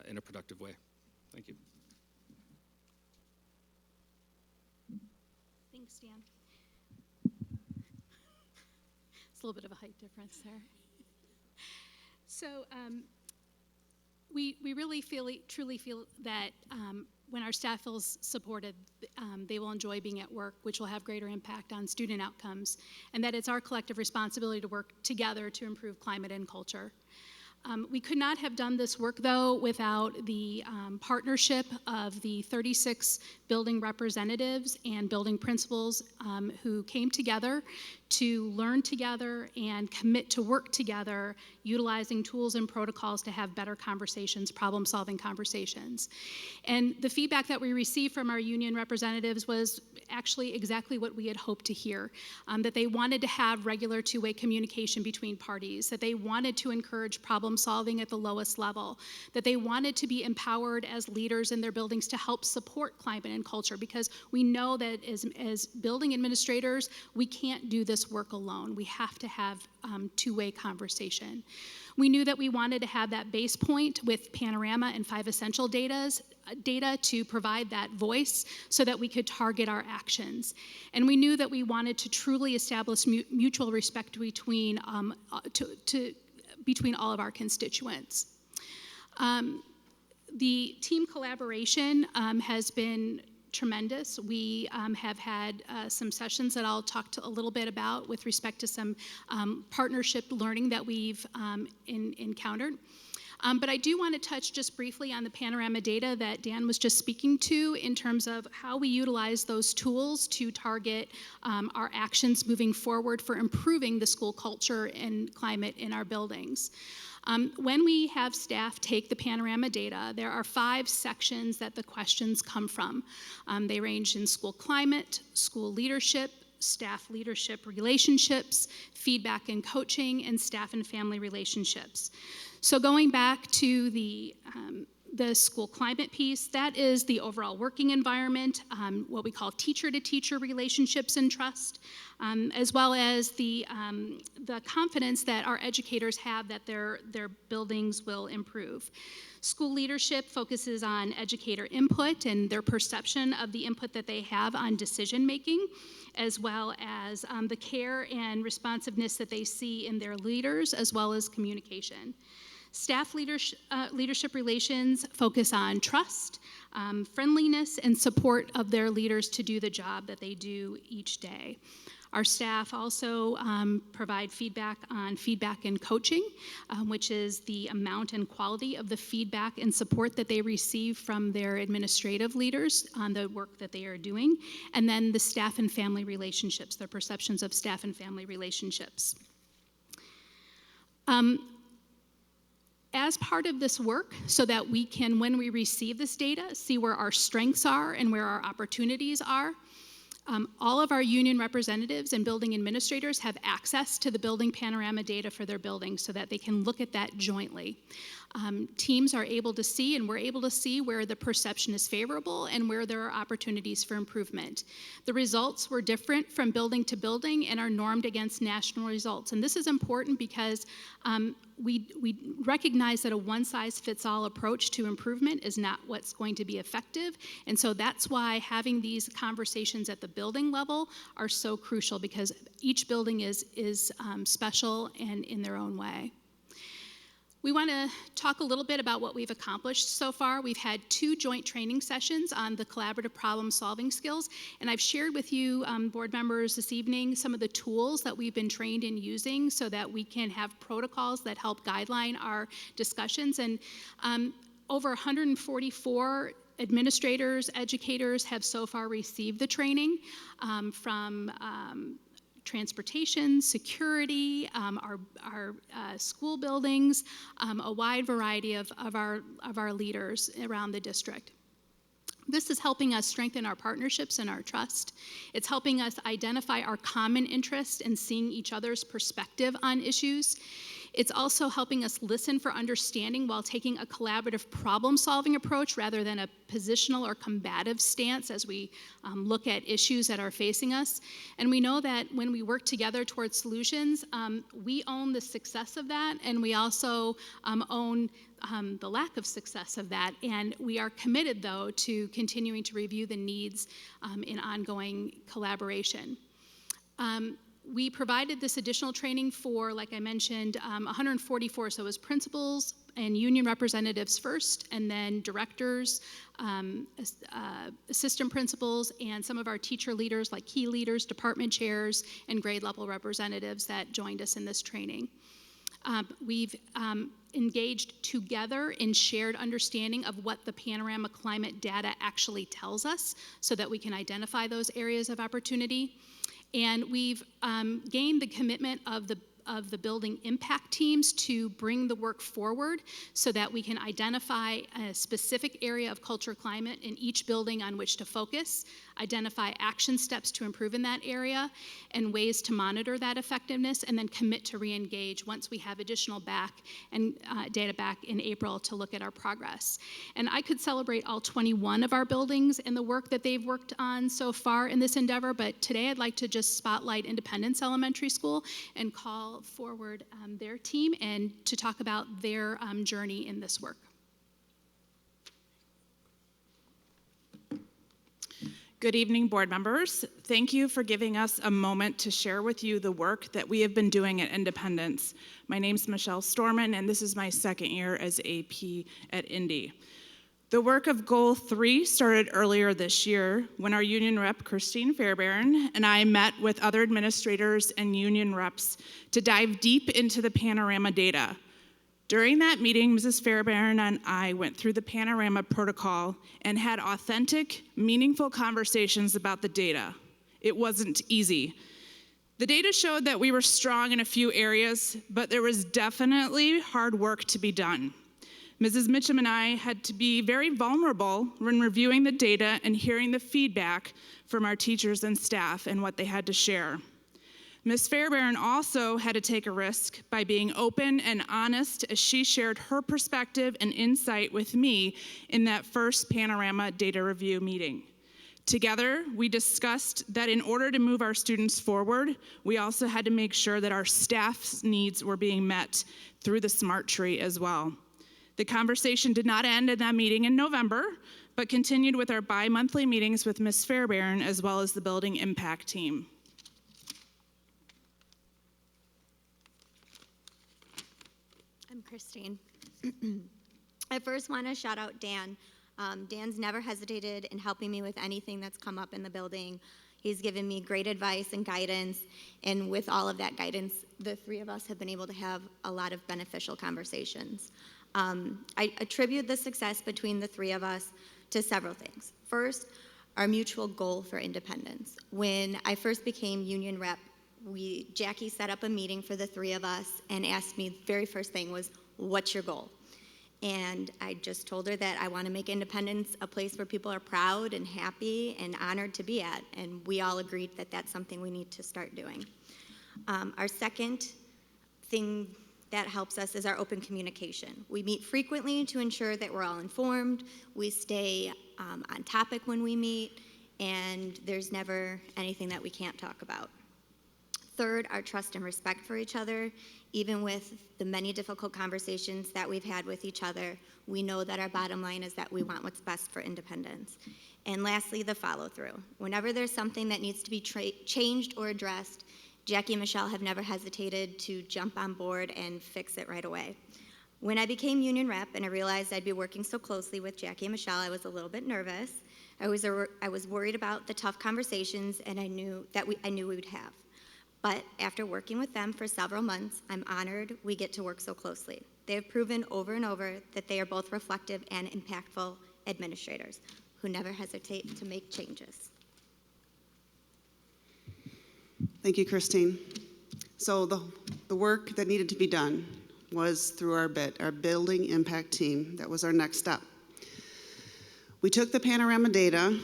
in a productive way. Thank you.
Thanks, Dan. It's a little bit of a height difference there. So we really truly feel that when our staff feels supported, they will enjoy being at work, which will have greater impact on student outcomes, and that it's our collective responsibility to work together to improve climate and culture. We could not have done this work, though, without the partnership of the 36 building representatives and building principals who came together to learn together and commit to work together, utilizing tools and protocols to have better conversations, problem-solving conversations. And the feedback that we received from our union representatives was actually exactly what we had hoped to hear, that they wanted to have regular two-way communication between parties, that they wanted to encourage problem problem solving at the lowest level, that they wanted to be empowered as leaders in their buildings to help support climate and culture, because we know that as building administrators, we can't do this work alone. We have to have two-way conversation. We knew that we wanted to have that base point with Panorama and 5 essential data to provide that voice so that we could target our actions. And we knew that we wanted to truly establish mutual respect between all of our constituents. The team collaboration has been tremendous. We have had some sessions that I'll talk a little bit about with respect to some partnership learning that we've encountered. But I do want to touch just briefly on the Panorama data that Dan was just speaking to in terms of how we utilize those tools to target our actions moving forward for improving the school culture and climate in our buildings. When we have staff take the Panorama data, there are 5 sections that the questions come from. They range in school climate, school leadership, staff leadership relationships, feedback and coaching, and staff and family relationships. So going back to the school climate piece, that is the overall working environment, what we call teacher-to-teacher relationships and trust, as well as the confidence that our educators have that their buildings will improve. School leadership focuses on educator input and their perception of the input that they have on decision making, as well as the care and responsiveness that they see in their leaders, as well as communication. Staff leadership relations focus on trust, friendliness, and support of their leaders to do the job that they do each day. Our staff also provide feedback on feedback and coaching, which is the amount and quality of the feedback and support that they receive from their administrative leaders on the work that they are doing. And then the staff and family relationships, their perceptions of staff and family relationships. As part of this work, so that we can, when we receive this data, see where our strengths are and where our opportunities are, all of our union representatives and building administrators have access to the building Panorama data for their buildings so that they can look at that jointly. Teams are able to see, and we're able to see, where the perception is favorable and where there are opportunities for improvement. The results were different from building to building and are normed against national results. And this is important because we recognize that a one-size-fits-all approach to improvement is not what's going to be effective. And so that's why having these conversations at the building level are so crucial, because each building is special and in their own way. We want to talk a little bit about what we've accomplished so far. We've had 2 joint training sessions on the collaborative problem-solving skills, and I've shared with you, board members, this evening some of the tools that we've been trained in using so that we can have protocols that help guideline our discussions. And over 144 administrators, educators have so far received the training from transportation, security, our school buildings, a wide variety of our leaders around the district. This is helping us strengthen our partnerships and our trust. It's helping us identify our common interest in seeing each other's perspective on issues. It's also helping us listen for understanding while taking a collaborative problem-solving approach rather than a positional or combative stance as we look at issues that are facing us. And we know that when we work together towards solutions, we own the success of that, and we also own the lack of success of that. And we are committed, though, to continuing to review the needs in ongoing collaboration. We provided this additional training for, like I mentioned, 144, so it was principals and union representatives first, and then directors, assistant principals, and some of our teacher leaders like key leaders, department chairs, and grade level representatives that joined us in this training. We've engaged together in shared understanding of what the Panorama climate data actually tells us so that we can identify those areas of opportunity. And we've gained the commitment of of the building impact teams to bring the work forward so that we can identify a specific area of culture climate in each building on which to focus, identify action steps to improve in that area, and ways to monitor that effectiveness, and then commit to re-engage once we have additional data back in April to look at our progress. And I could celebrate all 21 of our buildings and the work that they've worked on so far in this endeavor, but today I'd like to just spotlight Independence Elementary School and call forward their team and to talk about their journey in this work.
Good evening, board members. Thank you for giving us a moment to share with you the work that we have been doing at Independence. My name's Michelle Storman, and this is my second year as AP at Indy. The work of Goal 3 started earlier this year when our union rep, Christine Fairbairn, and I met with other administrators and union reps to dive deep into the panorama data. During that meeting, Mrs. Fairbairn and I went through the panorama protocol and had authentic, meaningful conversations about the data. It wasn't easy. The data showed that we were strong in a few areas, but there was definitely hard work to be done. Mrs. Mitchum and I had to be very vulnerable when reviewing the data and hearing the feedback from our teachers and staff and what they had to share. Ms. Fairbairn also had to take a risk by being open and honest as she shared her perspective and insight with me in that first panorama data review meeting. Together, we discussed that in order to move our students forward, we also had to make sure that our staff's needs were being met through the SMART tree as well. The conversation did not end at that meeting in November, but continued with our bi-monthly meetings with Ms. Fairbairn as well as the building impact team.
I'm Christine. I first want to shout out Dan. Dan's never hesitated in helping me with anything that's come up in the building. He's given me great advice and guidance, and with all of that guidance, the three of us have been able to have a lot of beneficial conversations. I attribute the success between the three of us to several things. First, our mutual goal for independence. When I first became union rep, Jackie set up a meeting for the three of us and asked me, the very first thing was, what's your goal? And I just told her that I want to make Independence a place where people are proud and happy and honored to be at. And we all agreed that that's something we need to start doing. Our second thing that helps us is our open communication. We meet frequently to ensure that we're all informed. We stay on topic when we meet, and there's never anything that we can't talk about. Third, our trust and respect for each other. Even with the many difficult conversations that we've had with each other, we know that our bottom line is that we want what's best for Independence. And lastly, the follow-through. Whenever there's something that needs to be changed or addressed, Jackie and Michelle have never hesitated to jump on board and fix it right away. When I became union rep and I realized I'd be working so closely with Jackie and Michelle, I was a little bit nervous. I was worried about the tough conversations, and I knew we would have. But after working with them for several months, I'm honored we get to work so closely. They have proven over and over that they are both reflective and impactful administrators who never hesitate to make changes.
Thank you, Christine. So the work that needed to be done was through our building impact team. That was our next step. We took the panorama data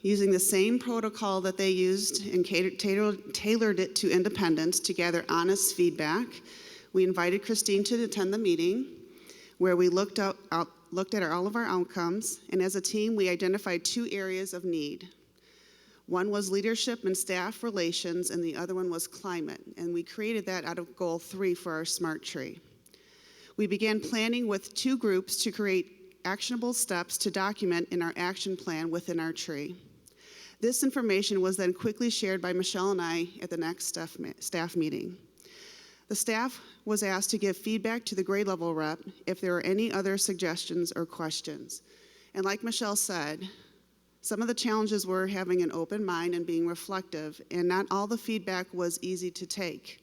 using the same protocol that they used and tailored it to Independence to gather honest feedback. We invited Christine to attend the meeting where we looked at all of our outcomes, and as a team, we identified 2 areas of need. One was leadership and staff relations, and the other one was climate, and we created that out of Goal 3 for our SMART tree. We began planning with 2 groups to create actionable steps to document in our action plan within our tree. This information was then quickly shared by Michelle and I at the next staff meeting. The staff was asked to give feedback to the grade level rep if there were any other suggestions or questions. And like Michelle said, some of the challenges were having an open mind and being reflective, and not all the feedback was easy to take.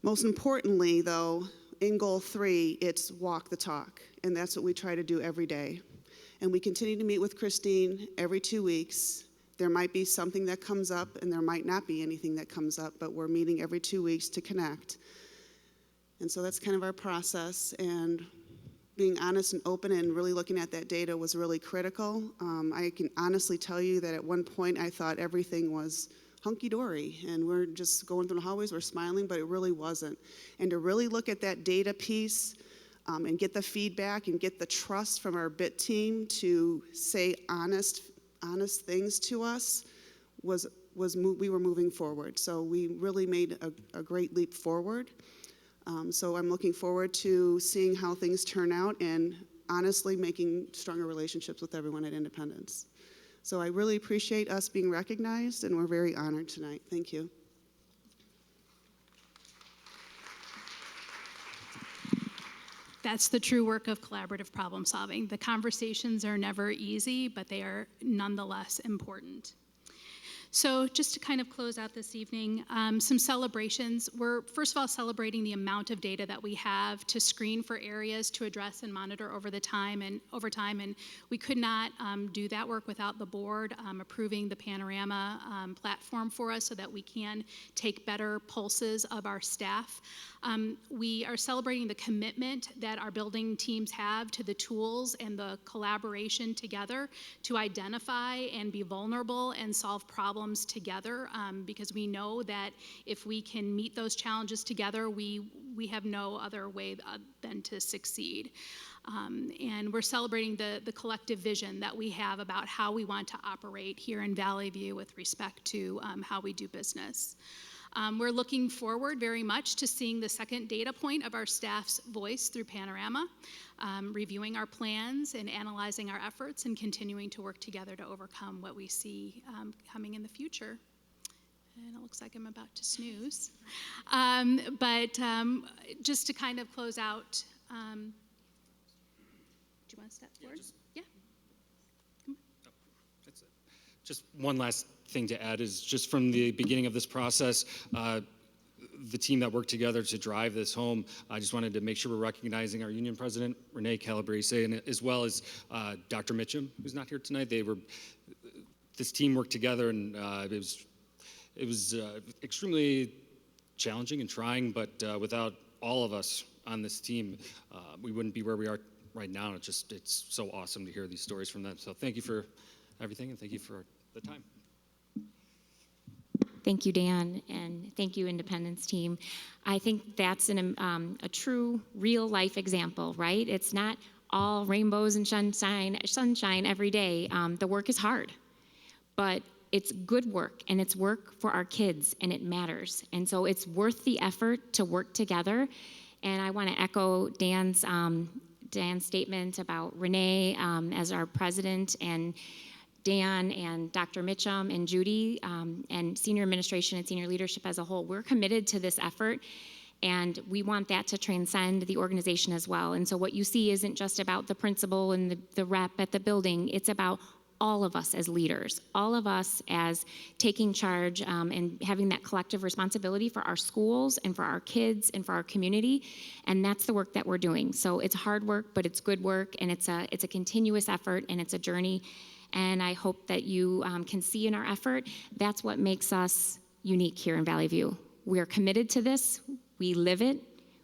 Most importantly, though, in Goal 3, it's walk the talk, and that's what we try to do every day. And we continue to meet with Christine every 2 weeks There might be something that comes up and there might not be anything that comes up, but we're meeting every 2 weeks to connect. And so that's kind of our process, and being honest and open and really looking at that data was really critical. I can honestly tell you that at one point I thought everything was hunky-dory and we're just going through the hallways, we're smiling, but it really wasn't. And to really look at that data piece and get the feedback and get the trust from our BIT team to say honest things to us we were moving forward. So we really made a great leap forward. So I'm looking forward to seeing how things turn out and honestly making stronger relationships with everyone at Independence. So I really appreciate us being recognized, and we're very honored tonight. Thank you.
That's the true work of collaborative problem solving. The conversations are never easy, but they are nonetheless important. So just to kind of close out this evening, some celebrations. We're first of all celebrating the amount of data that we have to screen for areas to address and monitor over time, and we could not do that work without the board approving the Panorama platform for us so that we can take better pulses of our staff. We are celebrating the commitment that our building teams have to the tools and the collaboration together to identify and be vulnerable and solve problems together, because we know that if we can meet those challenges together, we have no other way than to succeed. And we're celebrating the collective vision that we have about how we want to operate here in Valley View with respect to how we do business. We're looking forward very much to seeing the second data point of our staff's voice through Panorama, reviewing our plans and analyzing our efforts and continuing to work together to overcome what we see coming in the future. And it looks like I'm about to snooze. But just to kind of close out, do you want to step forward? Yeah.
That's it. Just one last thing to add is just from the beginning of this process, the team that worked together to drive this home, I just wanted to make sure we're recognizing our union president, Renee Calabrese, and as well as Dr. Mitchum, who's not here tonight. This team worked together, and it was extremely challenging and trying, but without all of us on this team, we wouldn't be where we are right now. It's so awesome to hear these stories from them. So thank you for everything, and thank you for the time.
Thank you, Dan, and thank you, Independence team. I think that's a true, real-life example, right? It's not all rainbows and sunshine every day. The work is hard, but it's good work, and it's work for our kids, and it matters. And so it's worth the effort to work together. And I want to echo Dan's statement about Renee as our president, and Dan and Dr. Mitchum and Judy and senior administration and senior leadership as a whole. We're committed to this effort, and we want that to transcend the organization as well. And so what you see isn't just about the principal and the rep at the building. It's about all of us as leaders, all of us as taking charge and having that collective responsibility for our schools and for our kids and for our community. And that's the work that we're doing. So it's hard work, but it's good work, and it's a continuous effort, and it's a journey. And I hope that you can see in our effort, that's what makes us unique here in Valley View. We're committed to this, we live it,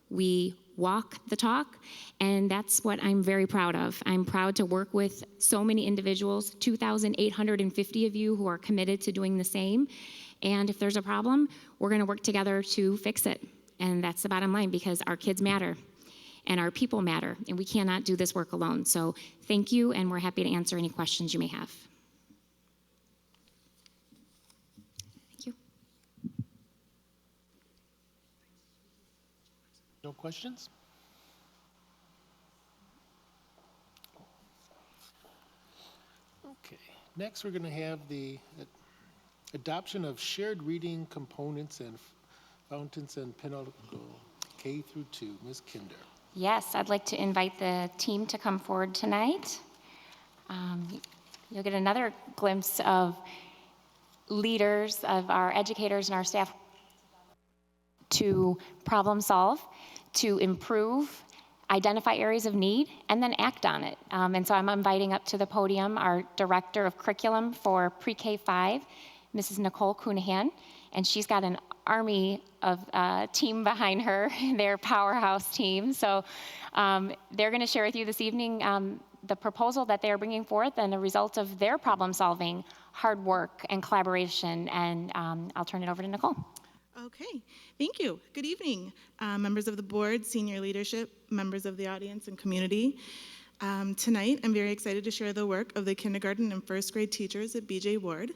we walk the talk, and that's what I'm very proud of. I'm proud to work with so many individuals, 2,850 of you who are committed to doing the same. And if there's a problem, we're gonna work together to fix it. And that's the bottom line, because our kids matter. And our people matter, and we cannot do this work alone. So thank you, and we're happy to answer any questions you may have. Thank you.
No questions? Okay, next we're going to have the adoption of shared reading components and fountains and Pinnacle K through 2. Ms. Kinder.
Yes, I'd like to invite the team to come forward tonight. You'll get another glimpse of leaders, of our educators and our staff to problem solve, to improve identify areas of need, and then act on it. And so I'm inviting up to the podium our Director of Curriculum for Pre-K 5, Mrs. Nicole Cunahan, and she's got an army of team behind her, their powerhouse team. So they're going to share with you this evening the proposal that they are bringing forth and the result of their problem solving, hard work, and collaboration. And I'll turn it over to Nicole.
Okay, thank you. Good evening, members of the board, senior leadership, members of the audience, and community. Tonight, I'm very excited to share the work of the kindergarten and first grade teachers at BJ Ward.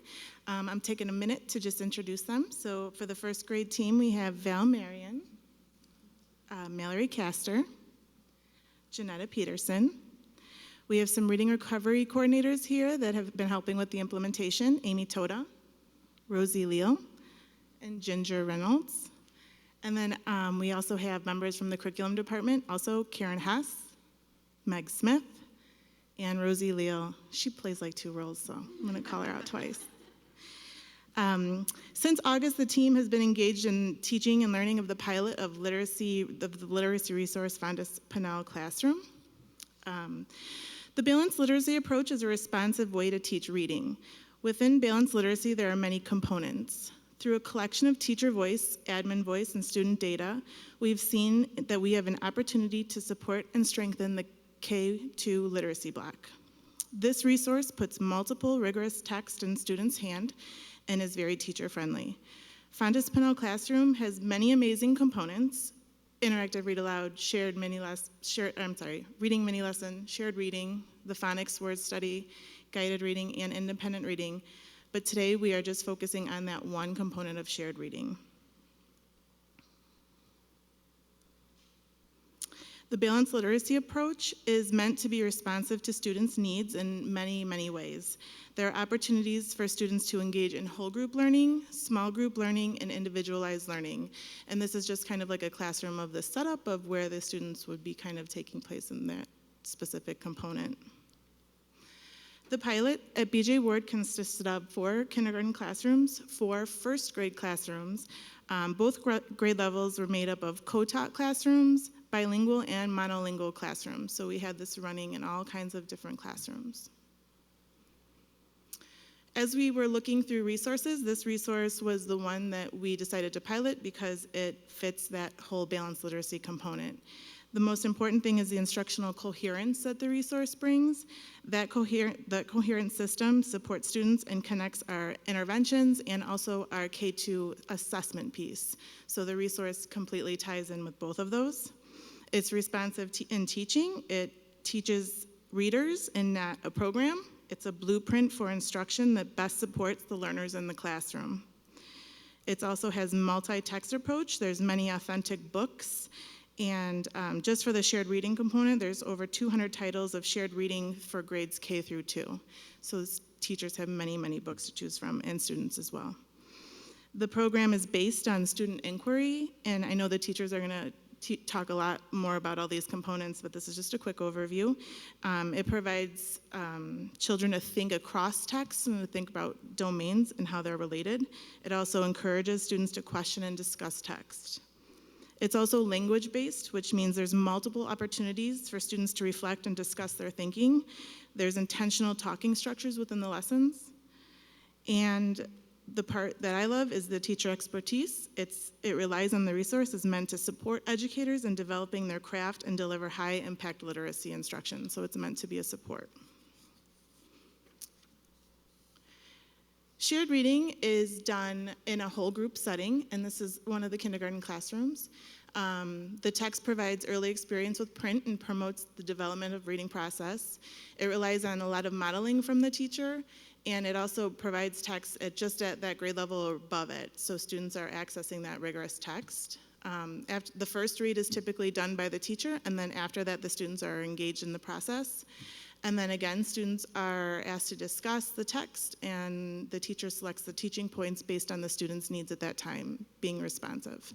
I'm taking a minute to just introduce them. So for the first grade team, we have Val Marion, Mallory Castor, Janetta Peterson. We have some reading recovery coordinators here that have been helping with the implementation, Amy Toda, Rosie Leal, and Ginger Reynolds. And then we also have members from the curriculum department, also Karen Hess, Meg Smith, and Rosie Leal. She plays like two roles, so I'm gonna call her out twice. Since August, the team has been engaged in teaching and learning of the pilot of the literacy resource Fondas Pinnell Classroom. The balanced literacy approach is a responsive way to teach reading. Within balanced literacy, there are many components. Through a collection of teacher voice, admin voice, and student data, we've seen that we have an opportunity to support and strengthen the K-2 literacy block. This resource puts multiple rigorous text in students' hand and is very teacher-friendly. Fondas Pinnell Classroom has many amazing components: interactive read aloud, reading mini lesson, shared reading, the phonics word study, guided reading, and independent reading. But today we are just focusing on that one component of shared reading. The balanced literacy approach is meant to be responsive to students' needs in many, many ways. There are opportunities for students to engage in whole group learning, small group learning, and individualized learning. And this is just kind of like a classroom of the setup of where the students would be kind of taking place in that specific component. The pilot at BJ Ward consisted of 4 kindergarten classrooms, 4 first grade classrooms. Both grade levels were made up of co-taught classrooms, bilingual and monolingual classrooms. So we had this running in all kinds of different classrooms. As we were looking through resources, this resource was the one that we decided to pilot because it fits that whole balanced literacy component. The most important thing is the instructional coherence that the resource brings. That coherent system supports students and connects our interventions and also our K-2 assessment piece. So the resource completely ties in with both of those. It's responsive in teaching. It teaches readers and not a program. It's a blueprint for instruction that best supports the learners in the classroom. It also has multi-text approach. There's many authentic books. And just for the shared reading component, there's over 200 titles of shared reading for grades K through 2. So teachers have many, many books to choose from, and students as well. The program is based on student inquiry, and I know the teachers are gonna talk a lot more about all these components, but this is just a quick overview. It provides children to think across texts and to think about domains and how they're related. It also encourages students to question and discuss text. It's also language-based, which means there's multiple opportunities for students to reflect and discuss their thinking. There's intentional talking structures within the lessons. And the part that I love is the teacher expertise. It relies on the resources meant to support educators in developing their craft and deliver high-impact literacy instruction. So it's meant to be a support. Shared reading is done in a whole group setting, and this is one of the kindergarten classrooms. The text provides early experience with print and promotes the development of reading process. It relies on a lot of modeling from the teacher, and it also provides text just at that grade level or above it, so students are accessing that rigorous text. The first read is typically done by the teacher, and then after that, the students are engaged in the process. And then again, students are asked to discuss the text, and the teacher selects the teaching points based on the student's needs at that time, being responsive.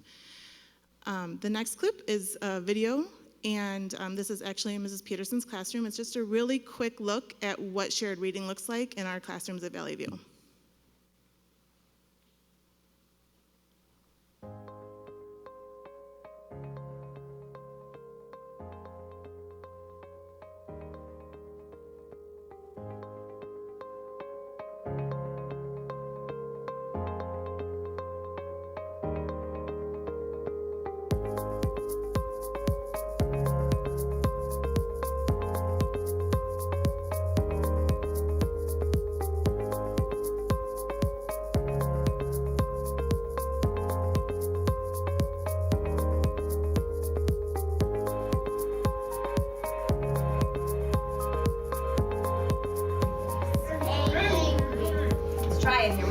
The next clip is a video, and this is actually in Mrs. Peterson's classroom. It's just a really quick look at what shared reading looks like in our classrooms at Valley View.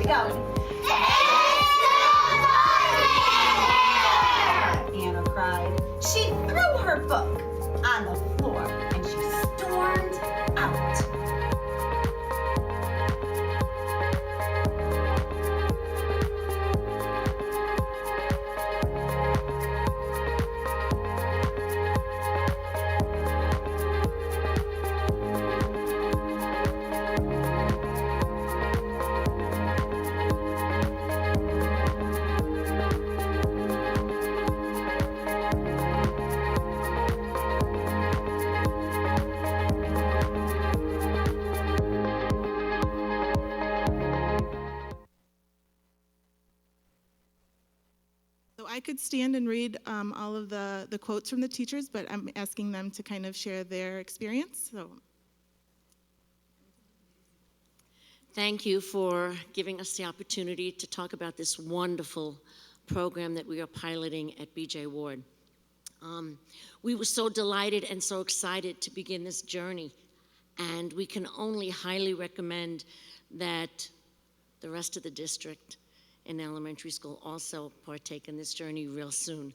go. Anna cried. She threw her book on the floor and she stormed out.
So I could stand and read all of the quotes from the teachers, but I'm asking them to kind of share their experience. So
Thank you for giving us the opportunity to talk about this wonderful program that we are piloting at BJ Ward. We were so delighted and so excited to begin this journey, and we can only highly recommend that the rest of the district in elementary school also partake in this journey real soon.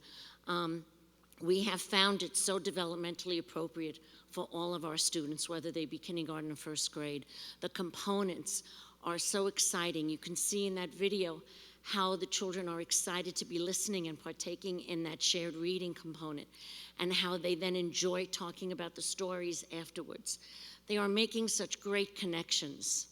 We have found it so developmentally appropriate for all of our students, whether they be kindergarten or first grade. The components are so exciting. You can see in that video how the children are excited to be listening and partaking in that shared reading component, and how they then enjoy talking about the stories afterwards. They are making such great connections.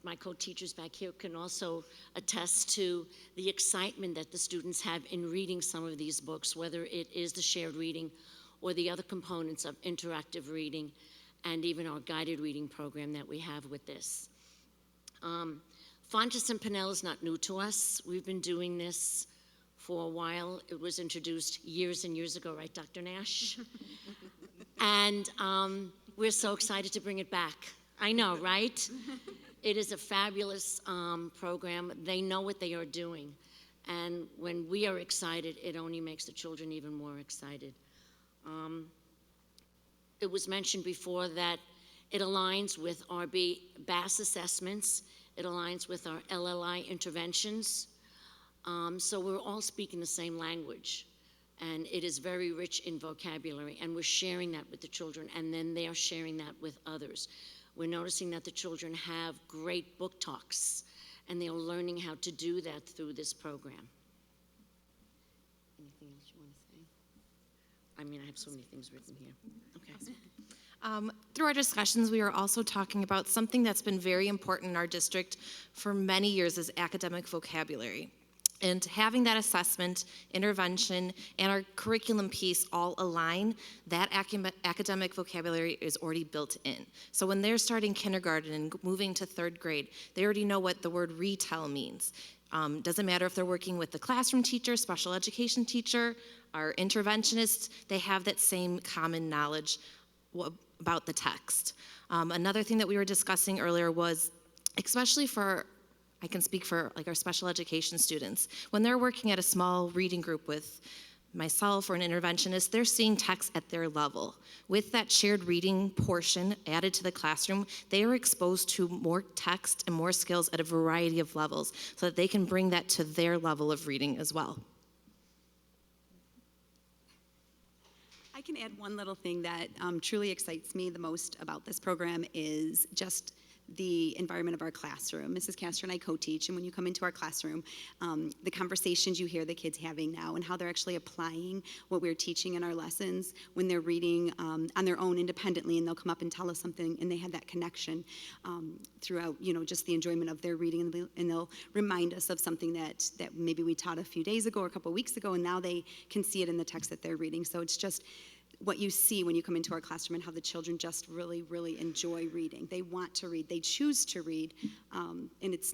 My co-teachers back here can also attest to the excitement that the students have in reading some of these books, whether it is the shared reading or the other components of interactive reading, and even our guided reading program that we have with this. Fontes and Pinnell is not new to us. We've been doing this for a while. It was introduced years and years ago, right, Dr. Nash? And we're so excited to bring it back. I know, right? It is a fabulous program. They know what they are doing. And when we are excited, it only makes the children even more excited. It was mentioned before that it aligns with our BAS assessments. It aligns with our LLI interventions. So we're all speaking the same language. And it is very rich in vocabulary. And we're sharing that with the children. And then they are sharing that with others. We're noticing that the children have great book talks, and they're learning how to do that through this program. Anything else you want to say? I mean, I have so many things written here. Okay.
Through our discussions, we are also talking about something that's been very important in our district for many years is academic vocabulary. And having that assessment, intervention, and our curriculum piece all align, that academic vocabulary is already built in. So when they're starting kindergarten and moving to third grade, they already know what the word retell means. Doesn't matter if they're working with the classroom teacher, special education teacher, our interventionists, they have that same common knowledge about the text. Another thing that we were discussing earlier was, especially for I can speak for like our special education students. When they're working at a small reading group with myself or an interventionist, they're seeing text at their level. With that shared reading portion added to the classroom, they are exposed to more text and more skills at a variety of levels so that they can bring that to their level of reading as well.
I can add one little thing that truly excites me the most about this program is just the environment of our classroom. Mrs. Castro and I co-teach, and when you come into our classroom, the conversations you hear the kids having now and how they're actually applying what we're teaching in our lessons when they're reading on their own independently, and they'll come up and tell us something, and they have that connection throughout, just the enjoyment of their reading, and they'll remind us of something that maybe we taught a few days ago or a couple of weeks ago, and now they can see it in the text that they're reading. So it's just what you see when you come into our classroom and how the children just really, really enjoy reading. They want to read, they choose to read, and it's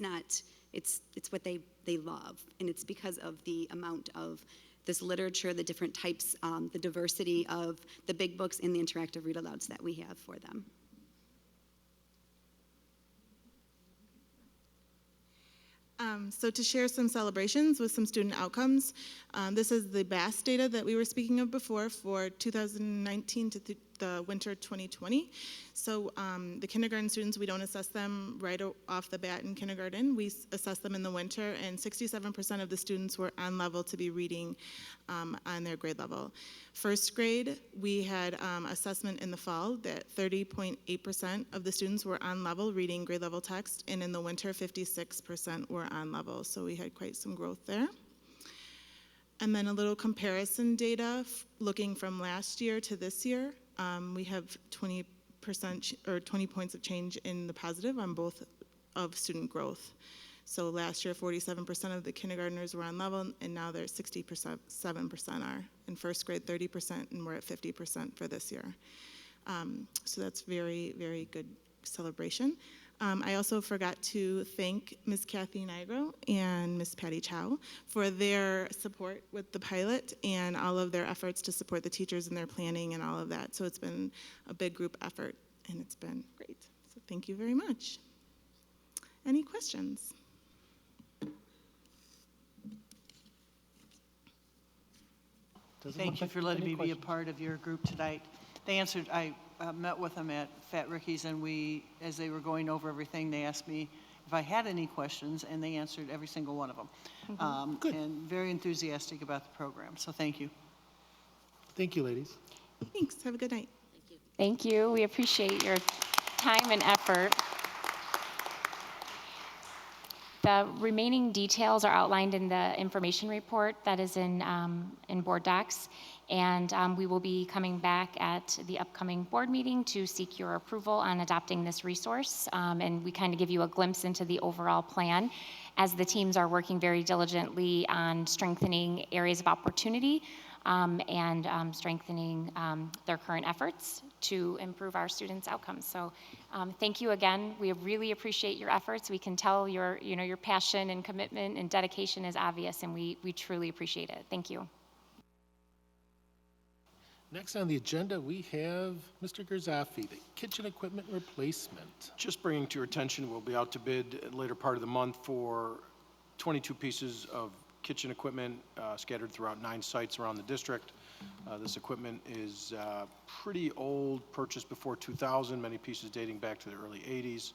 what they love. And it's because of the amount of this literature, the different types, the diversity of the big books and the interactive read alouds that we have for them.
So to share some celebrations with some student outcomes, this is the BAS data that we were speaking of before for 2019 to the winter 2020. So the kindergarten students, we don't assess them right off the bat in kindergarten. We assess them in the winter, and 67% of the students were on level to be reading on their grade level. First grade, we had assessment in the fall that 30.8% of the students were on level reading grade level text, and in the winter, 56% were on level. So we had quite some growth there. And then a little comparison data looking from last year to this year. We have 20% or 20 points of change in the positive on both of student growth. So last year, 47% of the kindergartners were on level, and now they're 7% are. In first grade, 30%, and we're at 50% for this year. So that's very, very good celebration. I also forgot to thank Ms. Kathy Nigro and Ms. Patty Chow for their support with the pilot and all of their efforts to support the teachers in their planning and all of that. So it's been a big group effort, and it's been great. So thank you very much. Any questions?
Thank you for letting me be a part of your group tonight. They answered, I met with them at Fat Ricky's, and as they were going over everything, they asked me if I had any questions, and they answered every single one of them.
Good.
And very enthusiastic about the program, so thank you.
Thank you, ladies.
Thanks. Have a good night.
Thank you. We appreciate your time and effort. The remaining details are outlined in the information report that is in board docs, and we will be coming back at the upcoming board meeting to seek your approval on adopting this resource, and we kind of give you a glimpse into the overall plan as the teams are working very diligently on strengthening areas of opportunity and strengthening their current efforts to improve our students' outcomes. So thank you again. We really appreciate your efforts. We can tell your passion and commitment and dedication is obvious, and we truly appreciate it. Thank you.
Next on the agenda, we have Mr. Gerzafi, the kitchen equipment replacement.
Just bringing to your attention, we'll be out to bid at the later part of the month for 22 pieces of kitchen equipment scattered throughout 9 sites around the district. This equipment is pretty old, purchased before 2000, many pieces dating back to the early 80s.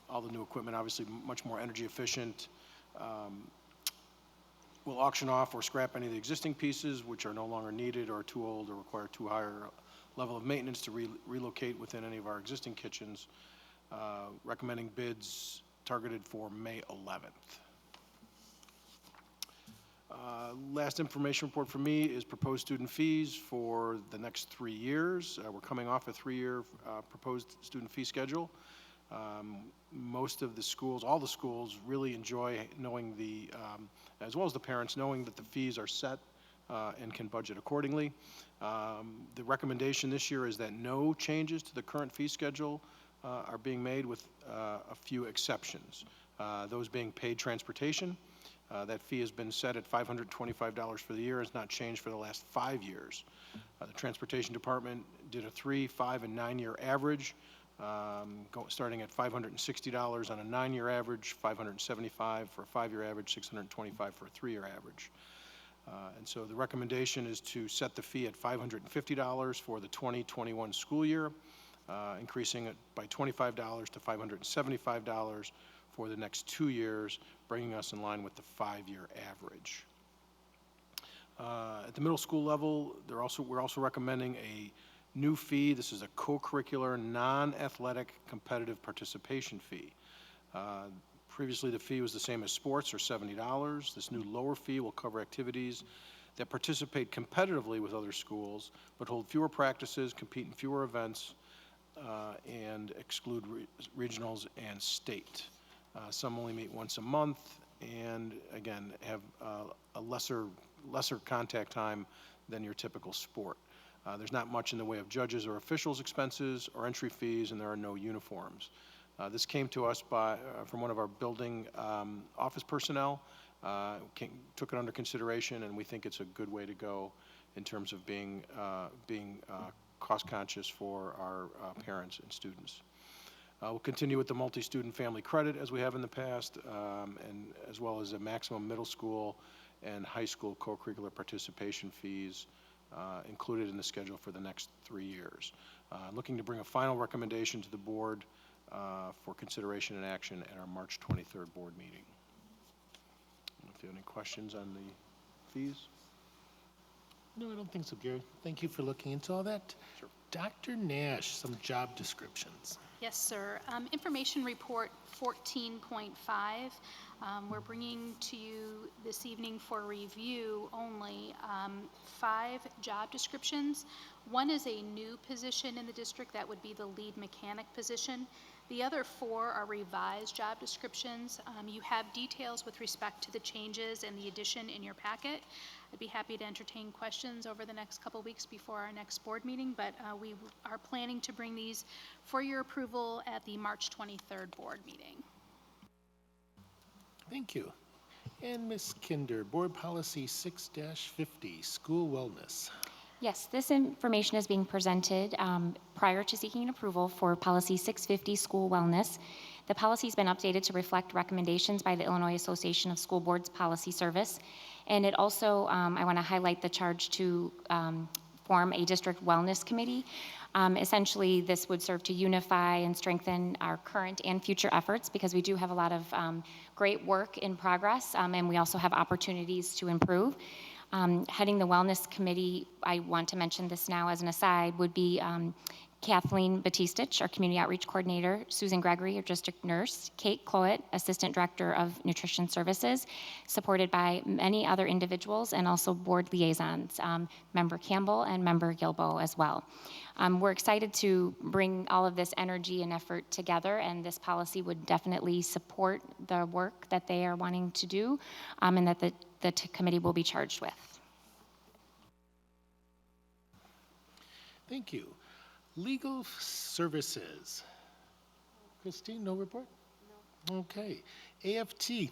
All the new equipment obviously much more energy efficient. We'll auction off or scrap any of the existing pieces which are no longer needed or too old or require too higher level of maintenance to relocate within any of our existing kitchens. Recommending bids targeted for May 11th. Last information report for me is proposed student fees for the next 3 years. We're coming off a 3-year proposed student fee schedule. Most of the schools, all the schools really enjoy knowing as well as the parents, knowing that the fees are set and can budget accordingly. The recommendation this year is that no changes to the current fee schedule are being made with a few exceptions. Those being paid transportation. That fee has been set at $525 for the year. It's not changed for the last 5 years. The Transportation Department did a 3-, 5-, and 9-year average, starting at $560 on a 9-year average, $575 for a 5-year average, $625 for a 3-year average. And so the recommendation is to set the fee at $550 for the 2021 school year, increasing it by $25 to $575 for the next 2 years, bringing us in line with the 5-year average. At the middle school level, we're also recommending a new fee. This is a co-curricular, non-athletic competitive participation fee. Previously, the fee was the same as sports, or $70. This new lower fee will cover activities that participate competitively with other schools, but hold fewer practices, compete in fewer events, and exclude regionals and state. Some only meet once a month, and again, have a lesser contact time than your typical sport. There's not much in the way of judges or officials' expenses or entry fees, and there are no uniforms. This came to us from one of our building office personnel, took it under consideration, and we think it's a good way to go in terms of being cost conscious for our parents and students. We'll continue with the multi-student family credit as we have in the past, and as well as a maximum middle school and high school co-curricular participation fees included in the schedule for the next 3 years. Looking to bring a final recommendation to the board for consideration and action at our March 23rd board meeting. If you have any questions on the fees?
No, I don't think so, Gary. Thank you for looking into all that.
Sure.
Dr. Nash, some job descriptions.
Yes, sir. Information report 14.5. We're bringing to you this evening for review only 5 job descriptions. One is a new position in the district. That would be the lead mechanic position. The other 4 are revised job descriptions. You have details with respect to the changes and the addition in your packet. I'd be happy to entertain questions over the next couple weeks before our next board meeting, but we are planning to bring these for your approval at the March 23rd board meeting.
Thank you. And Ms. Kinder, Board Policy 6-50, School Wellness.
Yes, this information is being presented prior to seeking approval for Policy 650, School Wellness. The policy has been updated to reflect recommendations by the Illinois Association of School Boards Policy Service. And it also, I want to highlight the charge to form a district wellness committee. Essentially, this would serve to unify and strengthen our current and future efforts because we do have a lot of great work in progress, and we also have opportunities to improve. Heading the Wellness Committee, I want to mention this now as an aside, would be Kathleen Batistich, our Community Outreach Coordinator, Susan Gregory, our District Nurse, Kate Cloet, Assistant Director of Nutrition Services, supported by many other individuals and also board liaisons, Member Campbell and Member Gilbo as well. We're excited to bring all of this energy and effort together, and this policy would definitely support the work that they are wanting to do and that the committee will be charged with.
Thank you. Legal Services. Christine, no report? No. Okay. AFT,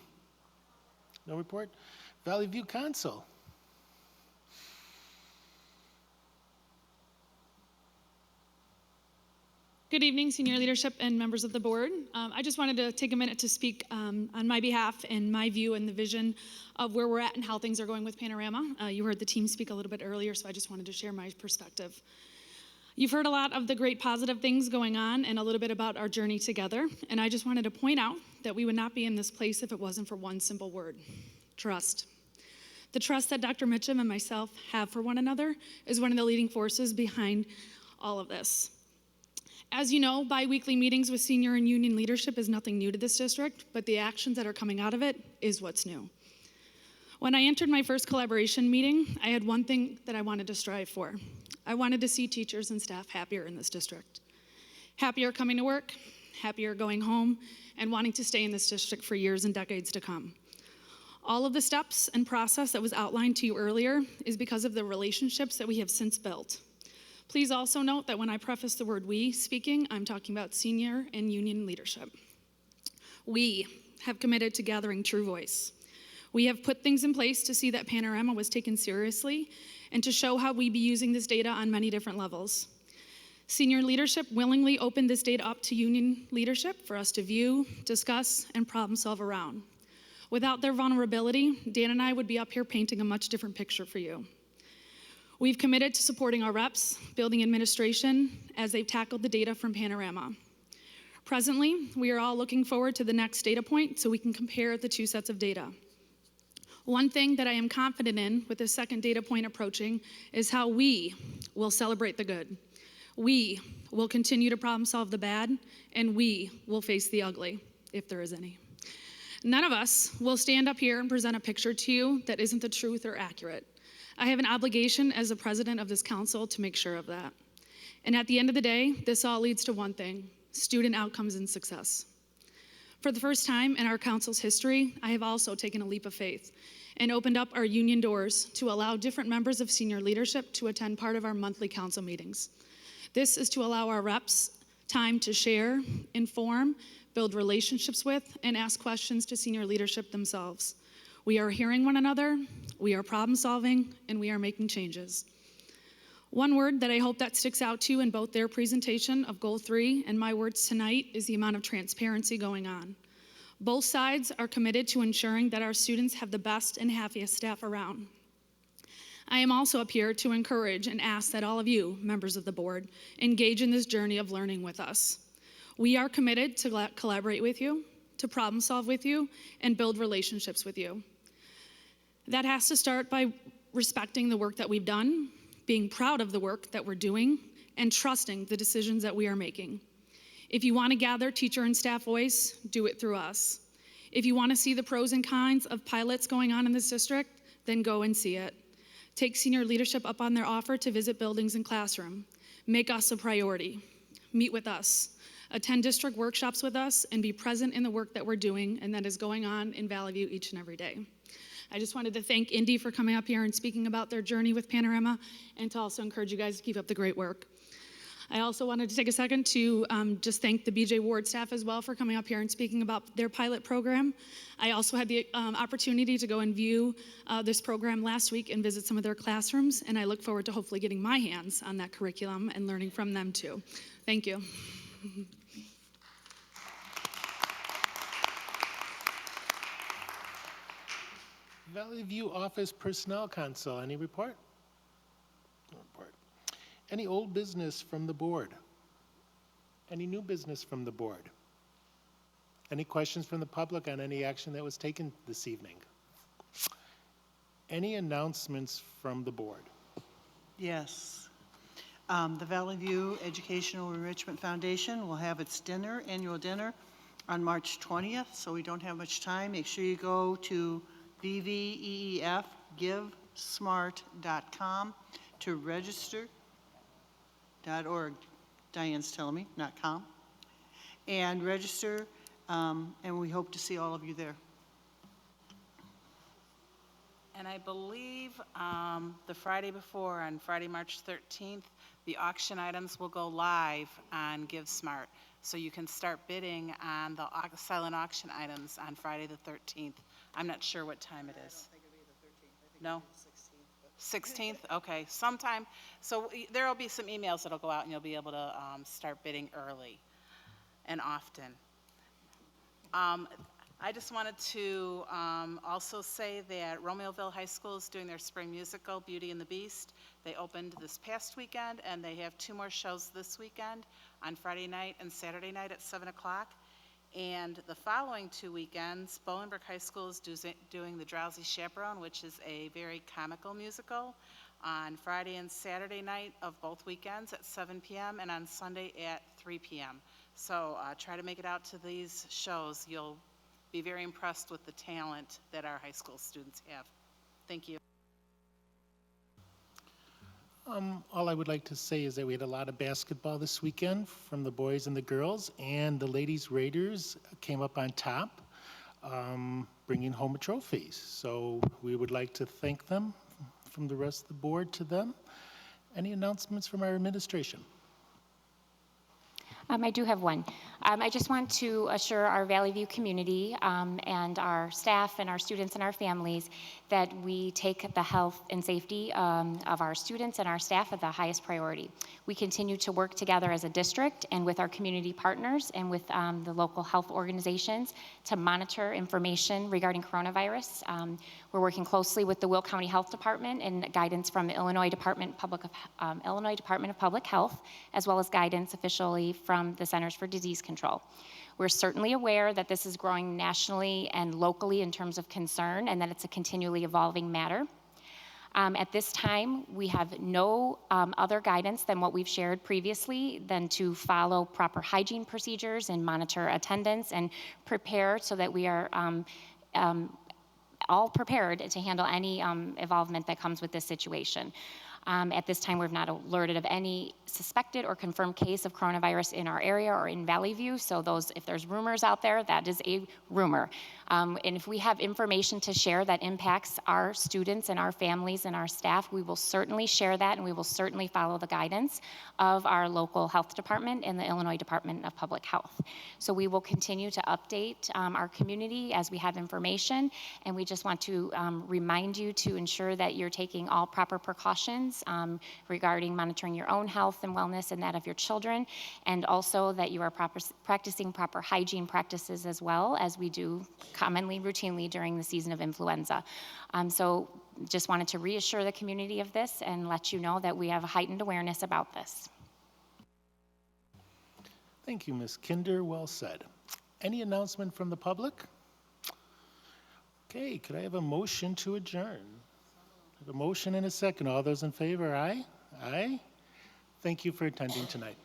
no report. Valley View Council.
Good evening, senior leadership and members of the board. I just wanted to take a minute to speak on my behalf and my view and the vision of where we're at and how things are going with Panorama. You heard the team speak a little bit earlier, so I just wanted to share my perspective. You've heard a lot of the great positive things going on and a little bit about our journey together, and I just wanted to point out that we would not be in this place if it wasn't for one simple word: trust. The trust that Dr. Mitchum and myself have for one another is one of the leading forces behind all of this. As you know, bi-weekly meetings with senior and union leadership is nothing new to this district, but the actions that are coming out of it is what's new. When I entered my first collaboration meeting, I had one thing that I wanted to strive for. I wanted to see teachers and staff happier in this district. Happier coming to work, happier going home, and wanting to stay in this district for years and decades to come. All of the steps and process that was outlined to you earlier is because of the relationships that we have since built. Please also note that when I preface the word we speaking, I'm talking about senior and union leadership. We have committed to gathering true voice. We have put things in place to see that Panorama was taken seriously and to show how we be using this data on many different levels. Senior leadership willingly opened this data up to union leadership for us to view, discuss, and problem solve around. Without their vulnerability, Dan and I would be up here painting a much different picture for you. We've committed to supporting our reps, building administration, as they've tackled the data from Panorama. Presently, we are all looking forward to the next data point so we can compare the 2 sets of data. One thing that I am confident in with the second data point approaching is how we will celebrate the good. We will continue to problem solve the bad, and we will face the ugly, if there is any. None of us will stand up here and present a picture to you that isn't the truth or accurate. I have an obligation as the president of this council to make sure of that. And at the end of the day, this all leads to one thing: student outcomes and success. For the first time in our council's history, I have also taken a leap of faith and opened up our union doors to allow different members of senior leadership to attend part of our monthly council meetings. This is to allow our reps time to share, inform, build relationships with, and ask questions to senior leadership themselves. We are hearing one another, we are problem solving, and we are making changes. One word that I hope that sticks out to you in both their presentation of Goal 3 and my words tonight is the amount of transparency going on. Both sides are committed to ensuring that our students have the best and happiest staff around. I am also up here to encourage and ask that all of you, members of the board, engage in this journey of learning with us. We are committed to collaborate with you, to problem solve with you, and build relationships with you. That has to start by respecting the work that we've done, being proud of the work that we're doing, and trusting the decisions that we are making. If you want to gather teacher and staff voice, do it through us. If you want to see the pros and cons of pilots going on in this district, then go and see it. Take senior leadership up on their offer to visit buildings and classroom. Make us a priority. Meet with us. Attend district workshops with us and be present in the work that we're doing and that is going on in Valley View each and every day. I just wanted to thank Indy for coming up here and speaking about their journey with Panorama, and to also encourage you guys to keep up the great work. I also wanted to take a second to just thank the BJ Ward staff as well for coming up here and speaking about their pilot program. I also had the opportunity to go and view this program last week and visit some of their classrooms, and I look forward to hopefully getting my hands on that curriculum and learning from them too. Thank you.
Valley View Office Personnel Council, any report? No report. Any old business from the board? Any new business from the board? Any questions from the public on any action that was taken this evening? Any announcements from the board?
Yes. The Valley View Educational Enrichment Foundation will have its annual dinner on March 20th, so we don't have much time. Make sure you go to vveefgivesmart.com to register. .org, Diane's telling me, not .com. And register, and we hope to see all of you there.
And I believe the Friday before, on Friday, March 13th, the auction items will go live on GiveSmart. So you can start bidding on the silent auction items on Friday the 13th. I'm not sure what time it is. No? 16th? Okay, sometime. So there will be some emails that'll go out and you'll be able to start bidding early and often. I just wanted to also say that Romeoville High School is doing their spring musical, Beauty and the Beast. They opened this past weekend, and they have 2 more shows this weekend on Friday night and Saturday night at 7 o'clock. And the following 2 weekends, Bolingbrook High School is doing The Drowsy Chaperone, which is a very comical musical, on Friday and Saturday night of both weekends at 7 p.m. and on Sunday at 3 p.m. So try to make it out to these shows. You'll be very impressed with the talent that our high school students have. Thank you.
All I would like to say is that we had a lot of basketball this weekend from the boys and the girls, and the ladies Raiders came up on top, bringing home a trophy. So we would like to thank them from the rest of the board to them. Any announcements from our administration?
I do have one. I just want to assure our Valley View community and our staff and our students and our families that we take the health and safety of our students and our staff at the highest priority. We continue to work together as a district and with our community partners and with the local health organizations to monitor information regarding coronavirus. We're working closely with the Will County Health Department and guidance from the Illinois Department of Public Health, as well as guidance officially from the Centers for Disease Control. We're certainly aware that this is growing nationally and locally in terms of concern, and that it's a continually evolving matter. At this time, we have no other guidance than what we've shared previously than to follow proper hygiene procedures and monitor attendance and prepare so that we are all prepared to handle any involvement that comes with this situation. At this time, we're not alerted of any suspected or confirmed case of coronavirus in our area or in Valley View. So if there's rumors out there, that is a rumor. And if we have information to share that impacts our students and our families and our staff, we will certainly share that, and we will certainly follow the guidance of our local health department and the Illinois Department of Public Health. So we will continue to update our community as we have information, and we just want to remind you to ensure that you're taking all proper precautions regarding monitoring your own health and wellness and that of your children, and also that you are practicing proper hygiene practices as well, as we do commonly routinely during the season of influenza. So just wanted to reassure the community of this and let you know that we have a heightened awareness about this.
Thank you, Ms. Kinder. Well said. Any announcement from the public? Okay, could I have a motion to adjourn? I have a motion and a second. All those in favor, aye? Aye. Thank you for attending tonight.